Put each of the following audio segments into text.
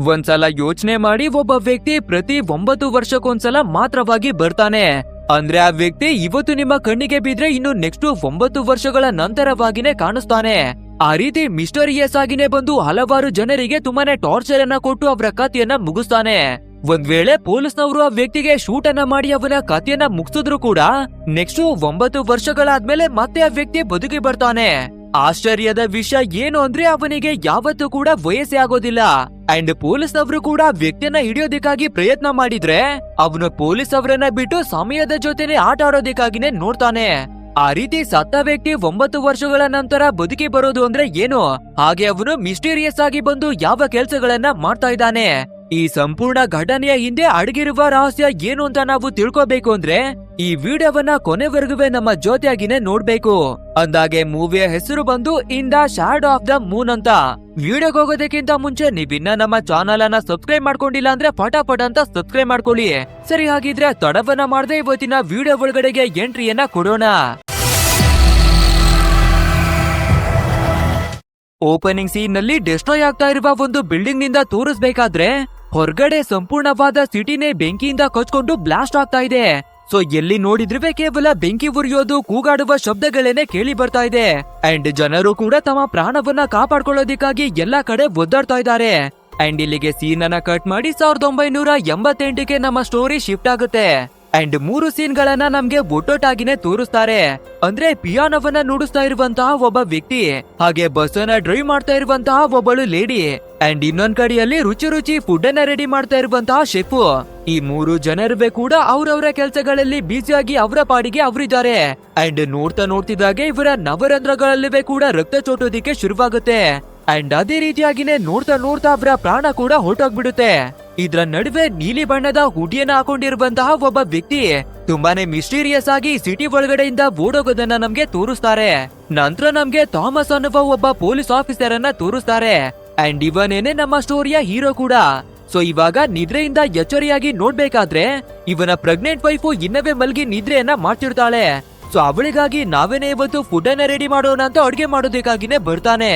ಒಂದ್ಸಲ ಯೋಚನೆ ಮಾಡಿ ಒಬ್ಬ ವ್ಯಕ್ತಿ ಪ್ರತಿ 9 ವರ್ಷಕ್ಕೊಂದ್ಸಲ ಮಾತ್ರವಾಗಿ ಬರ್ತಾನೆ ಅಂದ್ರೆ ಆ ವ್ಯಕ್ತಿ ಇವತ್ತು ನಿಮ್ಮ ಕಣ್ಣಿಗೆ ಬಿದ್ರೆ ಇನ್ನು ನೆಕ್ಸ್ಟ್ 9 ವರ್ಷಗಳ ನಂತರವಾಗಿನೇ ಕಾಣಿಸ್ತಾನೆ. ಆ ರೀತಿ ಮಿಸ್ಟರಿಯಸ್ ಆಗಿನೇ ಬಂದು ಹಲವಾರು ಜನರಿಗೆ ತುಂಬಾನೇ ಟಾರ್ಚರ್ ಅನ್ನ ಕೊಟ್ಟು ಅವರ ಕಥೆಯನ್ನ ಮುಗಿಸ್ತಾನೆ. ಒಂದ್ ವೇಳೆ ಪೊಲೀಸ್ನವರು ಆ ವ್ಯಕ್ತಿಗೆ ಶೂಟ್ ಅನ್ನ ಮಾಡಿ ಅವನ ಕಥೆಯನ್ನ ಮುಗಿಸಿದ್ರು ಕೂಡ ನೆಕ್ಸ್ಟ್ 9 ವರ್ಷಗಳಾದ್ಮೇಲೆ ಮತ್ತೆ ಆ ವ್ಯಕ್ತಿ ಬದುಕಿ ಬರ್ತಾನೆ. ಆಶ್ಚರ್ಯದ ವಿಷಯ ಏನು ಅಂದ್ರೆ ಅವನಿಗೆ ಯಾವತ್ತೂ ಕೂಡ ವಯಸ್ಸೇ ಆಗೋದಿಲ್ಲ. ಅಂಡ್ ಪೊಲೀಸ್ನವರು ಕೂಡ ವ್ಯಕ್ತಿಯನ್ನ ಹಿಡಿಯೋದಕ್ಕಾಗಿ ಪ್ರಯತ್ನ ಮಾಡಿದ್ರೆ ಅವನು ಪೊಲೀಸ್ ಅವರನ್ನ ಬಿಟ್ಟು ಸಮಯದ ಜೊತೆನೆ ಆಟ ಆಡೋದಕ್ಕಾಗಿನೇ ನೋಡ್ತಾನೆ. ಆ ರೀತಿ ಸತ್ತ ವ್ಯಕ್ತಿ 9 ವರ್ಷಗಳ ನಂತರ ಬದುಕಿ ಬರೋದು ಅಂದ್ರೆ ಏನು? ಹಾಗೆ ಅವನು ಮಿಸ್ಟೀರಿಯಸ್ ಆಗಿ ಬಂದು ಯಾವ ಕೆಲ್ಸಗಳನ್ನ ಮಾಡ್ತಾ ಇದ್ದಾನೆ? ಈ ಸಂಪೂರ್ಣ ಘಟನೆಯ ಹಿಂದೆ ಅಡಗಿರುವ ರಹಸ್ಯ ಏನು ಅಂತ ನಾವು ತಿಳ್ಕೋಬೇಕು ಅಂದ್ರೆ ಈ ವಿಡಿಯೋವನ್ನ ಕೊನೆವರೆಗೂ ನಮ್ಮ ಜೊತೆಯಾಗಿನೇ ನೋಡ್ಬೇಕು. ಅಂದಾಗೆ ಮೂವಿಯ ಹೆಸರು ಬಂದು in the shadow of the Moon ಅಂತ. ವಿಡಿಯೋಗೆ ಹೋಗೋದಕ್ಕಿಂತ ಮುಂಚೆ ನೀವಿನ್ನ ನಮ್ಮ ಚಾನಲ್ ಅನ್ನ ಸಬ್ಸ್ಕ್ರೈಬ್ ಮಾಡ್ಕೊಂಡಿಲ್ಲ ಅಂದ್ರೆ ಪಟಾಪಟ ಅಂತ ಸಬ್ಸ್ಕ್ರೈಬ್ ಮಾಡ್ಕೊಳ್ಳಿ. ಸರಿ, ಹಾಗಿದ್ರೆ ತಡವನ್ನ ಮಾಡದೆ ಇವತ್ತಿನ ವಿಡಿಯೋ ಒಳಗಡೆಗೆ ಎಂಟ್ರಿಯನ್ನ ಕೊಡೋಣ. ಓಪನಿಂಗ್ ಸೀನ್ ನಲ್ಲಿ ಡೆಸ್ಟ್ರಾಯ್ ಆಗ್ತಾ ಇರುವ ಒಂದು ಬಿಲ್ಡಿಂಗ್ ನಿಂದ ತೋರಿಸ್ಬೇಕಾದ್ರೆ ಹೊರಗಡೆ ಸಂಪೂರ್ಣವಾದ ಸಿಟಿನೇ ಬೆಂಕಿಯಿಂದ ಕೊಚ್ಕೊಂಡು ಬ್ಲಾಸ್ಟ್ ಆಗ್ತಾ ಇದೆ. ಸೊ ಎಲ್ಲಿ ನೋಡಿದ್ರೆ ಕೇವಲ ಬೆಂಕಿ ಉರಿಯೋದು, ಕೂಗಾಡುವ ಶಬ್ದಗಳೇನೆ ಕೇಳಿ ಬರ್ತಾ ಇದೆ. ಅಂಡ್ ಜನರು ಕೂಡ ತಮ್ಮ ಪ್ರಾಣವನ್ನ ಕಾಪಾಡ್ಕೊಳ್ಳೋದಕ್ಕಾಗಿ ಎಲ್ಲಾ ಕಡೆ ಒದ್ದಾಡ್ತಾ ಇದ್ದಾರೆ. ಅಂಡ್ ಇಲ್ಲಿಗೆ ಸೀನ್ ಅನ್ನ ಕಟ್ ಮಾಡಿ 1988ಕ್ಕೆ ನಮ್ಮ ಸ್ಟೋರಿ ಶಿಫ್ಟ್ ಆಗುತ್ತೆ. ಅಂಡ್ 3 ಸೀನ್ ಗಳನ್ನ ನಮ್ಗೆ ಒಟ್ಟೊಟ್ಟಾಗಿನೇ ತೋರಿಸ್ತಾರೆ. ಅಂದ್ರೆ ಪಿಯಾನೋವನ್ನ ನುಡಿಸ್ತಾ ಇರುವಂತಹ ಒಬ್ಬ ವ್ಯಕ್ತಿ, ಹಾಗೆ ಬಸ್ ಅನ್ನ ಡ್ರೈವ್ ಮಾಡ್ತಾ ಇರುವಂತಹ ಒಬ್ಬಳು ಲೇಡಿ, ಅಂಡ್ ಇನ್ನೊಂದ್ ಕಡೆಯಲ್ಲಿ ರುಚಿ ಫುಡ್ ಅನ್ನ ರೆಡಿ ಮಾಡ್ತಾ ಇರುವಂತಹ ಶೆಫ್. ಈ 3 ಜನರುವೆ ಕೂಡ ಅವ್ರವ್ರ ಕೆಲಸಗಳಲ್ಲಿ ಬ್ಯುಸಿಯಾಗಿ ಅವರ ಪಾಡಿಗೆ ಅವರಿದ್ದಾರೆ. ಅಂಡ್ ನೋಡ್ತಿದ್ದಾಗೆ ಇವರ ನವರಂಧ್ರಗಳಲ್ಲಿವೆ ಕೂಡ ರಕ್ತ ಚೋಟೋದಿಕ್ಕೆ ಶುರುವಾಗುತ್ತೆ. ಅಂಡ್ ಅದೇ ರೀತಿಯಾಗಿನೇ ನೋಡ್ತಾ ಅವರ ಪ್ರಾಣ ಕೂಡ ಹೊರಟೋಗ್ಬಿಡುತ್ತೆ. ಇದ್ರ ನಡುವೆ ನೀಲಿ ಬಣ್ಣದ ಹುಡಿಯನ್ನ ಹಾಕೊಂಡಿರುವಂತಹ ಒಬ್ಬ ವ್ಯಕ್ತಿ ತುಂಬಾನೇ ಮಿಸ್ಟೀರಿಯಸ್ ಆಗಿ ಸಿಟಿ ಒಳಗಡೆಯಿಂದ ಓಡೋಗೋದನ್ನ ನಮ್ಗೆ ತೋರಿಸ್ತಾರೆ. ನಂತರ ನಮ್ಗೆ ಥಾಮಸ್ ಅನ್ನುವ ಒಬ್ಬ ಪೊಲೀಸ್ ಆಫೀಸರ್ ಅನ್ನ ತೋರಿಸ್ತಾರೆ. ಅಂಡ್ ಇವನೇನೆ ನಮ್ಮ ಸ್ಟೋರಿಯ ಹೀರೋ ಕೂಡ. ಸೊ ಇವಾಗ ನಿದ್ರೆಯಿಂದ ಎಚ್ಚರಿಯಾಗಿ ನೋಡ್ಬೇಕಾದ್ರೆ ಇವನ ಪ್ರೆಗ್ನೆಂಟ್ ವೈಫು ಇನ್ನವೇ ಮಲ್ಗಿ ನಿದ್ರೆಯನ್ನ ಮಾಡ್ತಿರ್ತಾಳೆ. ಸೊ ಅವಳಿಗಾಗಿ ನಾವೇನೇ ಇವತ್ತು ಫುಡ್ ಅನ್ನ ರೆಡಿ ಮಾಡೋಣ ಅಂತ ಅಡ್ಗೆ ಮಾಡೋದಕ್ಕಾಗಿನೇ ಬರ್ತಾನೆ.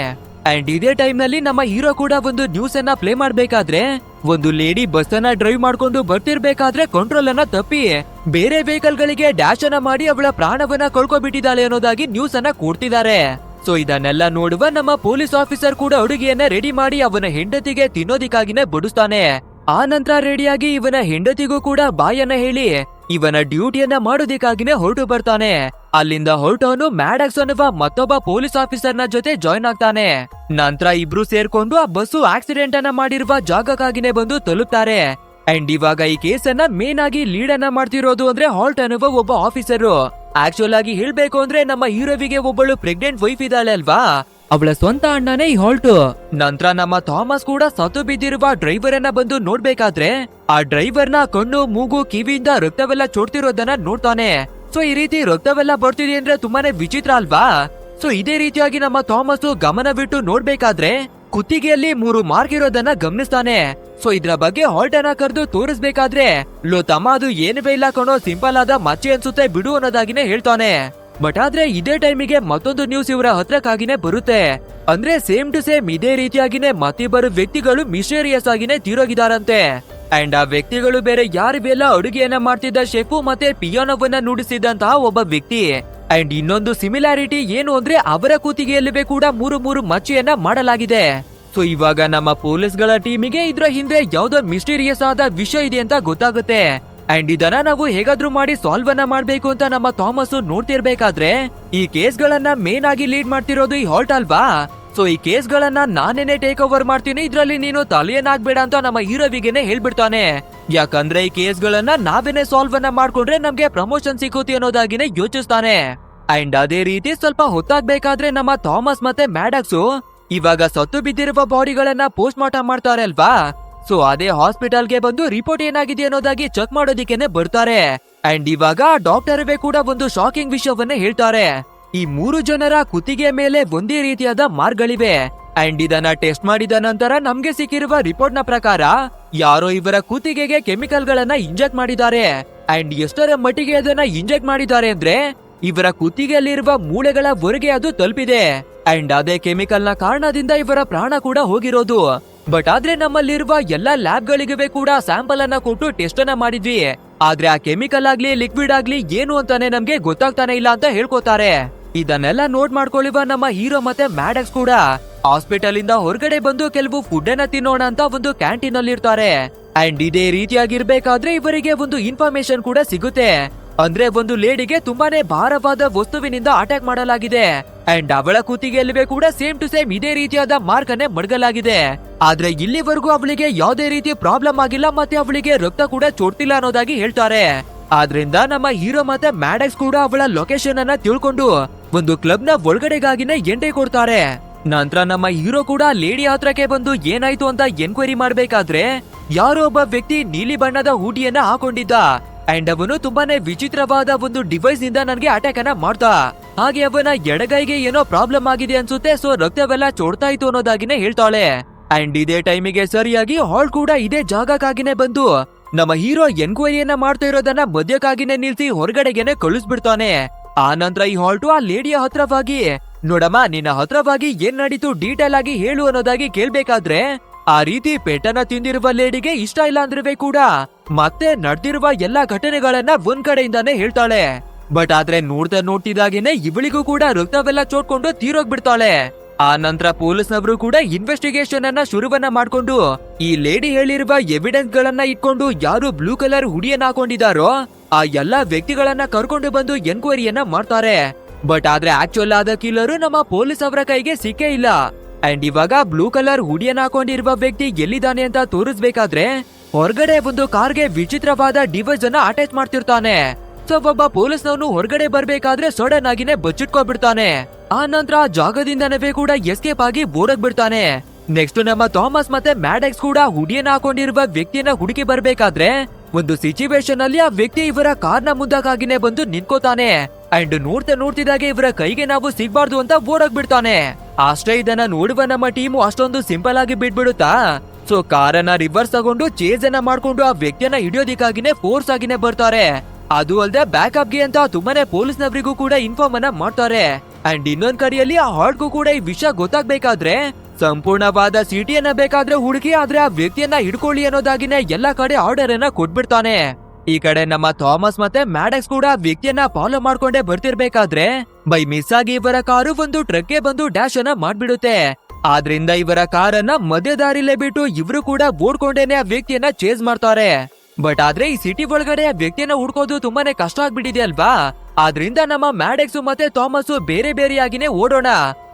ಅಂಡ್ ಇದೇ ಟೈಮ್ ನಲ್ಲಿ ನಮ್ಮ ಹೀರೋ ಕೂಡ ಒಂದು ನ್ಯೂಸ್ ಅನ್ನ ಪ್ಲೇ ಮಾಡ್ಬೇಕಾದ್ರೆ ಒಂದು ಲೇಡಿ ಬಸ್ ಅನ್ನ ಡ್ರೈವ್ ಮಾಡ್ಕೊಂಡು ಬರ್ತಿರ್ಬೇಕಾದ್ರೆ ಕಂಟ್ರೋಲ್ ಅನ್ನ ತಪ್ಪಿ ಬೇರೆ ವೆಹಿಕಲ್ ಗಳಿಗೆ ಡ್ಯಾಶ್ ಅನ್ನ ಮಾಡಿ ಅವಳ ಪ್ರಾಣವನ್ನ ಕಳ್ಕೊಬಿಟ್ಟಿದ್ದಾಳೆ ಅನ್ನೋದಾಗಿ ನ್ಯೂಸ್ ಅನ್ನ ಕೊಡ್ತಿದ್ದಾರೆ. ಸೊ ಇದನ್ನೆಲ್ಲ ನೋಡುವ ನಮ್ಮ ಪೊಲೀಸ್ ಆಫೀಸರ್ ಕೂಡ ಅಡುಗೆಯನ್ನ ರೆಡಿ ಮಾಡಿ ಅವನ ಹೆಂಡತಿಗೆ ತಿನ್ನೋದಿಕ್ಕಾಗಿನೇ ಬಡಿಸ್ತಾನೆ. ಆ ನಂತರ ರೆಡಿಯಾಗಿ ಇವನ ಹೆಂಡತಿಗೂ ಕೂಡ ಬಾಯನ್ನ ಹೇಳಿ ಇವನ ಡ್ಯೂಟಿಯನ್ನ ಮಾಡೋದಕ್ಕಾಗಿನೇ ಹೊರಟು ಬರ್ತಾನೆ. ಅಲ್ಲಿಂದ ಹೊರಟವನು ಮ್ಯಾಡಕ್ಸ್ ಅನ್ನುವ ಮತ್ತೊಬ್ಬ ಪೊಲೀಸ್ ಆಫೀಸರ್ ನ ಜೊತೆ ಜಾಯ್ನ್ ಆಗ್ತಾನೆ. ನಂತರ ಇಬ್ರು ಸೇರ್ಕೊಂಡು ಆ ಬಸ್ಸು ಆಕ್ಸಿಡೆಂಟ್ ಅನ್ನ ಮಾಡಿರುವ ಜಾಗಕ್ಕಾಗಿನೇ ಬಂದು ತಲುಪ್ತಾರೆ. ಅಂಡ್ ಇವಾಗ ಈ ಕೇಸನ್ನ ಮೇನ್ ಆಗಿ ಲೀಡ್ ಅನ್ನ ಮಾಡ್ತಿರೋದು ಅಂದ್ರೆ ಹಾಲ್ಟ್ ಅನ್ನುವ ಒಬ್ಬ ಆಫೀಸರ್. ಆಕ್ಚುಲ್ ಆಗಿ ಹೇಳ್ಬೇಕು ಅಂದ್ರೆ ನಮ್ಮ ಹೀರೋವಿಗೆ ಒಬ್ಬಳು ಪ್ರೆಗ್ನೆಂಟ್ ವೈಫ್ ಇದ್ದಾಳೆ ಅಲ್ವಾ, ಅವಳ ಸ್ವಂತ ಅಣ್ಣನೇ ಈ ಹಾಲ್ಟ್. ನಂತರ ನಮ್ಮ ಥಾಮಸ್ ಕೂಡ ಸತ್ತು ಬಿದ್ದಿರುವ ಡ್ರೈವರ್ ಅನ್ನ ಬಂದು ನೋಡ್ಬೇಕಾದ್ರೆ ಆ ಡ್ರೈವರ್ ನ ಕಣ್ಣು, ಮೂಗು, ಕಿವಿಯಿಂದ ರಕ್ತವೆಲ್ಲ ಚೋಡ್ತಿರೋದನ್ನ ನೋಡ್ತಾನೆ. ಸೊ ಈ ರೀತಿ ರಕ್ತವೆಲ್ಲ ಬರ್ತಿದೆ ಅಂದ್ರೆ ತುಂಬಾನೇ ವಿಚಿತ್ರ ಅಲ್ವಾ. ಸೊ ಇದೇ ರೀತಿಯಾಗಿ ನಮ್ಮ ಥಾಮಸ್ ಗಮನವಿಟ್ಟು ನೋಡ್ಬೇಕಾದ್ರೆ ಕುತ್ತಿಗೆಯಲ್ಲಿ 3 ಮಾರ್ಕ್ ಇರೋದನ್ನ ಗಮನಿಸ್ತಾನೆ. ಸೊ ಇದ್ರ ಬಗ್ಗೆ ಹಾಲ್ಟ್ ಅನ್ನ ಕರೆದು ತೋರಿಸ್ಬೇಕಾದ್ರೆ ಲೋ ತಮ್ಮ, ಅದು ಏನುವೇ ಇಲ್ಲ ಕಣೋ, ಸಿಂಪಲ್ ಆದ ಮಚ್ಚೆ ಅನ್ಸುತ್ತೆ ಬಿಡು ಅನ್ನೋದಾಗಿನೇ ಹೇಳ್ತಾನೆ. ಬಟ್ ಆದ್ರೆ ಇದೇ ಟೈಮಿಗೆ ಮತ್ತೊಂದು ನ್ಯೂಸ್ ಇವರ ಹತ್ರಕ್ಕಾಗಿನೇ ಬರುತ್ತೆ. ಅಂದ್ರೆ ಸೇಮ್ ಟು ಸೇಮ್ ಇದೇ ರೀತಿಯಾಗಿನೇ ಮತ್ತಿಬ್ಬರು ವ್ಯಕ್ತಿಗಳು ಮಿಸ್ಟೀರಿಯಸ್ ಆಗಿನೇ ತೀರೋಗಿದಾರಂತೆ. ಅಂಡ್ ಆ ವ್ಯಕ್ತಿಗಳು ಬೇರೆ ಯಾರಿವೆಲ್ಲ ಅಡುಗೆಯನ್ನ ಮಾಡ್ತಿದ್ದ ಶೆಫು ಮತ್ತೆ ಪಿಯಾನೋವನ್ನ ನುಡಿಸಿದಂತಹ ಒಬ್ಬ ವ್ಯಕ್ತಿ. ಅಂಡ್ ಇನ್ನೊಂದು ಸಿಮಿಲಾರಿಟಿ ಏನು ಅಂದ್ರೆ ಅವರ ಕೂತಿಗೆಯಲ್ಲಿವೆ ಕೂಡ 3 ಮಚ್ಚೆಯನ್ನ ಮಾಡಲಾಗಿದೆ. ಸೊ ಇವಾಗ ನಮ್ಮ ಪೊಲೀಸ್ ಗಳ ಟೀಮಿಗೆ ಇದ್ರ ಹಿಂದೆ ಯಾವ್ದೋ ಮಿಸ್ಟೀರಿಯಸ್ ಆದ ವಿಷಯ ಇದೆ ಅಂತ ಗೊತ್ತಾಗುತ್ತೆ. ಅಂಡ್ ಇದನ್ನ ನಾವು ಹೇಗಾದ್ರೂ ಮಾಡಿ ಸಾಲ್ವ್ ಅನ್ನ ಮಾಡ್ಬೇಕು ಅಂತ ನಮ್ಮ ಥಾಮಸ್ ನೋಡ್ತಿರ್ಬೇಕಾದ್ರೆ ಈ ಕೇಸ್ ಗಳನ್ನ ಮೇನ್ ಆಗಿ ಲೀಡ್ ಮಾಡ್ತಿರೋದು ಈ ಹಾಲ್ಟ್ ಅಲ್ವಾ. ಸೊ ಈ ಕೇಸ್ ಗಳನ್ನ ನಾನೇನೆ ಟೇಕ್ ಓವರ್ ಮಾಡ್ತೀನಿ, ಇದ್ರಲ್ಲಿ ನೀನು ತಲೆಯನ್ನಾಗ್ಬೇಡ ಅಂತ ನಮ್ಮ ಹೀರೋವಿಗೆನೆ ಹೇಳ್ಬಿಡ್ತಾನೆ. ಯಾಕಂದ್ರೆ ಈ ಕೇಸ್ ಗಳನ್ನ ನಾವೇನೆ ಸಾಲ್ವ್ ಅನ್ನ ಮಾಡ್ಕೊಂಡ್ರೆ ನಮ್ಗೆ ಪ್ರಮೋಷನ್ ಸಿಕ್ಕುತ್ತೆ ಅನ್ನೋದಾಗಿನೇ ಯೋಚಿಸ್ತಾನೆ. ಅಂಡ್ ಅದೇ ರೀತಿ ಸ್ವಲ್ಪ ಹೊತ್ತಾಗ್ಬೇಕಾದ್ರೆ ನಮ್ಮ ಥಾಮಸ್ ಮತ್ತೆ ಮ್ಯಾಡಕ್ಸ್ ಇವಾಗ ಸತ್ತು ಬಿದ್ದಿರುವ ಬಾಡಿಗಳನ್ನ ಪೋಸ್ಟ್ ಮಾರ್ಟಮ್ ಮಾಡ್ತಾರೆ ಅಲ್ವಾ. ಸೊ ಅದೇ ಹಾಸ್ಪಿಟಲ್ಗೆ ಬಂದು ರಿಪೋರ್ಟ್ ಏನಾಗಿದೆ ಅನ್ನೋದಾಗಿ ಚೆಕ್ ಮಾಡೋದಿಕ್ಕೇನೆ ಬರ್ತಾರೆ. ಅಂಡ್ ಇವಾಗ ಡಾಕ್ಟರ್ ಕೂಡ ಒಂದು ಶಾಕಿಂಗ್ ವಿಷಯವನ್ನ ಹೇಳ್ತಾರೆ. ಈ 3 ಜನರ ಕುತ್ತಿಗೆ ಮೇಲೆ ಒಂದೇ ರೀತಿಯಾದ ಮಾರ್ಕ್ಗಳಿವೆ. ಅಂಡ್ ಇದನ್ನ ಟೆಸ್ಟ್ ಮಾಡಿದ ನಂತರ ನಮ್ಗೆ ಸಿಕ್ಕಿರುವ ರಿಪೋರ್ಟ್ ನ ಪ್ರಕಾರ ಯಾರೋ ಇವರ ಕುತ್ತಿಗೆಗೆ ಕೆಮಿಕಲ್ ಗಳನ್ನ ಇಂಜೆಕ್ಟ್ ಮಾಡಿದ್ದಾರೆ. ಅಂಡ್ ಎಷ್ಟರ ಮಟ್ಟಿಗೆ ಅದನ್ನ ಇಂಜೆಕ್ಟ್ ಮಾಡಿದ್ದಾರೆ ಅಂದ್ರೆ ಇವರ ಕುತ್ತಿಗೆಯಲ್ಲಿರುವ ಮೂಳೆಗಳ ಹೊರಗೆ ಅದು ತಲುಪಿದೆ. ಅಂಡ್ ಅದೇ ಕೆಮಿಕಲ್ ನ ಕಾರಣದಿಂದ ಇವರ ಪ್ರಾಣ ಕೂಡ ಹೋಗಿರೋದು. ಬಟ್ ಆದ್ರೆ ನಮ್ಮಲ್ಲಿರುವ ಎಲ್ಲಾ ಲ್ಯಾಬ್ ಗಳಿಗೆ ಕೂಡ ಸ್ಯಾಂಪಲ್ ಅನ್ನ ಕೊಟ್ಟು ಟೆಸ್ಟ್ ಅನ್ನ ಮಾಡಿದ್ವಿ. ಆದ್ರೆ ಆ ಕೆಮಿಕಲ್ ಆಗ್ಲಿ ಲಿಕ್ವಿಡ್ ಆಗ್ಲಿ ಏನು ಅಂತಾನೆ ನಮ್ಗೆ ಗೊತ್ತಾಗ್ತಾನೆ ಇಲ್ಲ ಅಂತ ಹೇಳ್ಕೊತಾರೆ. ಇದನ್ನೆಲ್ಲ ನೋಟ್ ಮಾಡ್ಕೊಳ್ಳಿವ ನಮ್ಮ ಹೀರೋ ಮತ್ತೆ ಮ್ಯಾಡಕ್ಸ್ ಕೂಡ ಹಾಸ್ಪಿಟಲ್ ಇಂದ ಹೊರಗಡೆ ಬಂದು ಕೆಲವು ಫುಡ್ ಅನ್ನ ತಿನ್ನೋಣ ಅಂತ ಒಂದು ಕ್ಯಾಂಟೀನ್ ಅಲ್ಲಿ ಇರ್ತಾರೆ. ಅಂಡ್ ಇದೇ ರೀತಿಯಾಗಿರ್ಬೇಕಾದ್ರೆ ಇವರಿಗೆ ಒಂದು ಇನ್ಫಾರ್ಮೇಶನ್ ಕೂಡ ಸಿಗುತ್ತೆ. ಅಂದ್ರೆ ಒಂದು ಲೇಡಿಗೆ ತುಂಬಾನೇ ಭಾರವಾದ ವಸ್ತುವಿನಿಂದ ಅಟ್ಯಾಕ್ ಮಾಡಲಾಗಿದೆ. ಅಂಡ್ ಅವಳ ಕುತ್ತಿಗೆಯಲ್ಲಿವೆ ಕೂಡ ಸೇಮ್ ಟು ಸೇಮ್ ಇದೇ ರೀತಿಯಾದ ಮಾರ್ಕ್ ಅನ್ನೇ ಮಡಗಲಾಗಿದೆ. ಆದ್ರೆ ಇಲ್ಲಿವರೆಗೂ ಅವಳಿಗೆ ಯಾವುದೇ ರೀತಿ ಪ್ರಾಬ್ಲಮ್ ಆಗಿಲ್ಲ ಮತ್ತೆ ಅವಳಿಗೆ ರಕ್ತ ಕೂಡ ಚೋಡ್ತಿಲ್ಲ ಅನ್ನೋದಾಗಿ ಹೇಳ್ತಾರೆ. ಆದ್ರಿಂದ ನಮ್ಮ ಹೀರೋ ಮತ್ತೆ ಮ್ಯಾಡಕ್ಸ್ ಕೂಡ ಅವಳ ಲೊಕೇಶನ್ ಅನ್ನ ತಿಳ್ಕೊಂಡು ಒಂದು ಕ್ಲಬ್ ನ ಒಳಗಡೆಗಾಗಿನೇ ಎಂಟ್ರಿ ಕೊಡ್ತಾರೆ. ನಂತರ ನಮ್ಮ ಹೀರೋ ಕೂಡ ಲೇಡಿ ಹತ್ರಕ್ಕೆ ಬಂದು ಏನಾಯ್ತು ಅಂತ ಎನ್ಕ್ವೈರಿ ಮಾಡ್ಬೇಕಾದ್ರೆ ಯಾರೋ ಒಬ್ಬ ವ್ಯಕ್ತಿ ನೀಲಿ ಬಣ್ಣದ ಹೂಡಿಯನ್ನ ಹಾಕೊಂಡಿದ್ದ. ಅಂಡ್ ಅವನು ತುಂಬಾನೇ ವಿಚಿತ್ರವಾದ ಒಂದು ಡಿವೈಸ್ ನಿಂದ ನನ್ಗೆ ಅಟ್ಯಾಕ್ ಅನ್ನ ಮಾಡ್ದ. ಹಾಗೆ ಅವನ ಎಡಗೈಗೆ ಏನೋ ಪ್ರಾಬ್ಲಮ್ ಆಗಿದೆ ಅನ್ಸುತ್ತೆ. ಸೊ ರಕ್ತವೆಲ್ಲ ಚೋಡ್ತಾ ಇತ್ತು ಅನ್ನೋದಾಗಿನೇ ಹೇಳ್ತಾಳೆ. ಅಂಡ್ ಇದೇ ಟೈಮಿಗೆ ಸರಿಯಾಗಿ ಹಾಲ್ ಕೂಡ ಇದೇ ಜಾಗಕ್ಕಾಗಿನೇ ಬಂದು ನಮ್ಮ ಹೀರೋ ಎನ್ಕ್ವೈರಿಯನ್ನ ಮಾಡ್ತಾ ಇರೋದನ್ನ ಮಧ್ಯಕ್ಕಾಗಿನೇ ನಿಲ್ಸಿ ಹೊರಗಡೆಗೆನೆ ಕಳಿಸ್ಬಿಡ್ತಾನೆ. ಆ ನಂತರ ಈ ಹಾಲ್ಟು ಆ ಲೇಡಿಯ ಹತ್ರವಾಗಿ, ನೋಡಮ್ಮ ನಿನ್ನ ಹತ್ರವಾಗಿ ಏನ್ ನಡೀತು ಡೀಟೇಲ್ ಆಗಿ ಹೇಳು ಅನ್ನೋದಾಗಿ ಕೇಳ್ಬೇಕಾದ್ರೆ ಆ ರೀತಿ ಪೆಟ್ಟನ ತಿಂದಿರುವ ಲೇಡಿಗೆ ಇಷ್ಟ ಇಲ್ಲ ಅಂದ್ರವೇ ಕೂಡ ಮತ್ತೆ ನಡೆದಿರುವ ಎಲ್ಲಾ ಘಟನೆಗಳನ್ನ ಒಂದ್ ಕಡೆಯಿಂದಾನೇ ಹೇಳ್ತಾಳೆ. ಬಟ್ ಆದ್ರೆ ನೋಡ್ತಿದಾಗೇನೆ ಇವಳಿಗೂ ಕೂಡ ರಕ್ತವೆಲ್ಲ ಚೋಟ್ಕೊಂಡು ತೀರೋಗ್ಬಿಡ್ತಾಳೆ. ಆ ನಂತರ ಪೊಲೀಸ್ನವರು ಕೂಡ ಇನ್ವೆಸ್ಟಿಗೇಷನ್ ಅನ್ನ ಶುರುವನ್ನ ಮಾಡ್ಕೊಂಡು ಈ ಲೇಡಿ ಹೇಳಿರುವ ಎವಿಡೆನ್ಸ್ ಗಳನ್ನ ಇಟ್ಕೊಂಡು ಯಾರು ಬ್ಲೂ ಕಲರ್ ಹುಡಿಯನ್ನ ಹಾಕೊಂಡಿದಾರೋ ಆ ಎಲ್ಲಾ ವ್ಯಕ್ತಿಗಳನ್ನ ಕರ್ಕೊಂಡು ಬಂದು ಎನ್ಕ್ವೈರಿಯನ್ನ ಮಾಡ್ತಾರೆ. ಬಟ್ ಆದ್ರೆ ಆಕ್ಚುಲ್ ಆದ ಕಿಲ್ಲರು ನಮ್ಮ ಪೊಲೀಸ್ ಅವರ ಕೈಗೆ ಸಿಕ್ಕೇ ಇಲ್ಲ. ಅಂಡ್ ಇವಾಗ ಬ್ಲೂ ಕಲರ್ ಹುಡಿಯನ್ನ ಹಾಕೊಂಡಿರುವ ವ್ಯಕ್ತಿ ಎಲ್ಲಿದ್ದಾನೆ ಅಂತ ತೋರಿಸ್ಬೇಕಾದ್ರೆ ಹೊರಗಡೆ ಒಂದು ಕಾರ್ಗೆ ವಿಚಿತ್ರವಾದ ಡಿವೈಸ್ ಅನ್ನ ಅಟ್ಯಾಚ್ ಮಾಡ್ತಿರ್ತಾನೆ. ಸೊ ಒಬ್ಬ ಪೊಲೀಸ್ನವನು ಹೊರಗಡೆ ಬರ್ಬೇಕಾದ್ರೆ ಸಡನ್ ಆಗಿನೇ ಬಚ್ಚಿಟ್ಕೊಬಿಡ್ತಾನೆ. ಆ ನಂತರ ಆ ಜಾಗದಿಂದನೇ ಕೂಡ ಎಸ್ಕೇಪ್ ಆಗಿ ಬೋರ್ಡಕ್ ಬಿಡ್ತಾನೆ. ನೆಕ್ಸ್ಟ್ ನಮ್ಮ ಥಾಮಸ್ ಮತ್ತೆ ಮ್ಯಾಡಕ್ಸ್ ಕೂಡ ಹುಡಿಯನ್ನ ಹಾಕೊಂಡಿರುವ ವ್ಯಕ್ತಿಯನ್ನ ಹುಡುಕಿ ಬರ್ಬೇಕಾದ್ರೆ ಒಂದು ಸಿಚುವೇಶನ್ ಅಲ್ಲಿ ಆ ವ್ಯಕ್ತಿ ಇವರ ಕಾರ್ನ ಮುಂದಾಗಿನೇ ಬಂದು ನಿಂತ್ಕೋತಾನೆ. ಅಂಡ್ ನೋಡ್ತಿದಾಗೆ ಇವರ ಕೈಗೆ ನಾವು ಸಿಗ್ಬಾರ್ದು ಅಂತ ಬೋರ್ಡಕ್ ಬಿಡ್ತಾನೆ. ಅಷ್ಟೇ ಇದನ್ನ ನೋಡುವ ನಮ್ಮ ಟೀಮು ಅಷ್ಟೊಂದು ಸಿಂಪಲ್ ಆಗಿ ಬಿಟ್ಬಿಡುತ್ತಾ. ಸೊ ಕಾರನ್ನ ರಿವರ್ಸ್ ತಗೊಂಡು ಚೇಸ್ ಅನ್ನ ಮಾಡ್ಕೊಂಡು ಆ ವ್ಯಕ್ತಿಯನ್ನ ಹಿಡಿಯೋದಿಕ್ಕಾಗಿನೇ ಫೋರ್ಸ್ ಆಗಿನೇ ಬರ್ತಾರೆ. ಅದು ಅಲ್ಲದೆ ಬ್ಯಾಕಪ್ ಗೆ ಅಂತ ತುಂಬಾನೇ ಪೊಲೀಸ್ನವರಿಗೂ ಕೂಡ ಇನ್ಫಾರ್ಮ್ ಅನ್ನ ಮಾಡ್ತಾರೆ. ಅಂಡ್ ಇನ್ನೊಂದ್ ಕಡೆಯಲ್ಲಿ ಆ ಹಾಲ್ಟ್ಗೂ ಕೂಡ ಈ ವಿಷಯ ಗೊತ್ತಾಗ್ಬೇಕಾದ್ರೆ ಸಂಪೂರ್ಣವಾದ ಸಿಟಿಯನ್ನ ಬೇಕಾದ್ರೆ ಹುಡುಕಿ ಆದ್ರೆ ಆ ವ್ಯಕ್ತಿಯನ್ನ ಹಿಡ್ಕೊಳ್ಳಿ ಅನ್ನೋದಾಗಿನೇ ಎಲ್ಲಾ ಕಡೆ ಆರ್ಡರ್ ಅನ್ನ ಕೊಟ್ಬಿಡ್ತಾನೆ. ಈ ಕಡೆ ನಮ್ಮ ಥಾಮಸ್ ಮತ್ತೆ ಮ್ಯಾಡಕ್ಸ್ ಕೂಡ ವ್ಯಕ್ತಿಯನ್ನ ಫಾಲೋ ಮಾಡ್ಕೊಂಡೇ ಬರ್ತಿರ್ಬೇಕಾದ್ರೆ ಬೈ ಮಿಸ್ ಆಗಿ ಇವರ ಕಾರು ಒಂದು ಟ್ರಕ್ಗೆ ಬಂದು ಡ್ಯಾಶ್ ಅನ್ನ ಮಾಡ್ಬಿಡುತ್ತೆ. ಆದ್ರಿಂದ ಇವರ ಕಾರನ್ನ ಮಧ್ಯ ದಾರಿಲೇ ಬಿಟ್ಟು ಇವರು ಕೂಡ ಓಡ್ಕೊಂಡೇನೆ ಆ ವ್ಯಕ್ತಿಯನ್ನ ಚೇಸ್ ಮಾಡ್ತಾರೆ. ಬಟ್ ಆದ್ರೆ ಈ ಸಿಟಿ ಒಳಗಡೆ ಆ ವ್ಯಕ್ತಿಯನ್ನ ಹುಡ್ಕೋದು ತುಂಬಾನೇ ಕಷ್ಟ ಆಗ್ಬಿಟ್ಟಿದೆ ಅಲ್ವಾ. ಆದ್ರಿಂದ ನಮ್ಮ ಮ್ಯಾಡಕ್ಸ್ ಮತ್ತೆ ಥಾಮಸ್ ಬೇರೆ ಬೇರೆಯಾಗಿನೇ ಓಡೋಣ.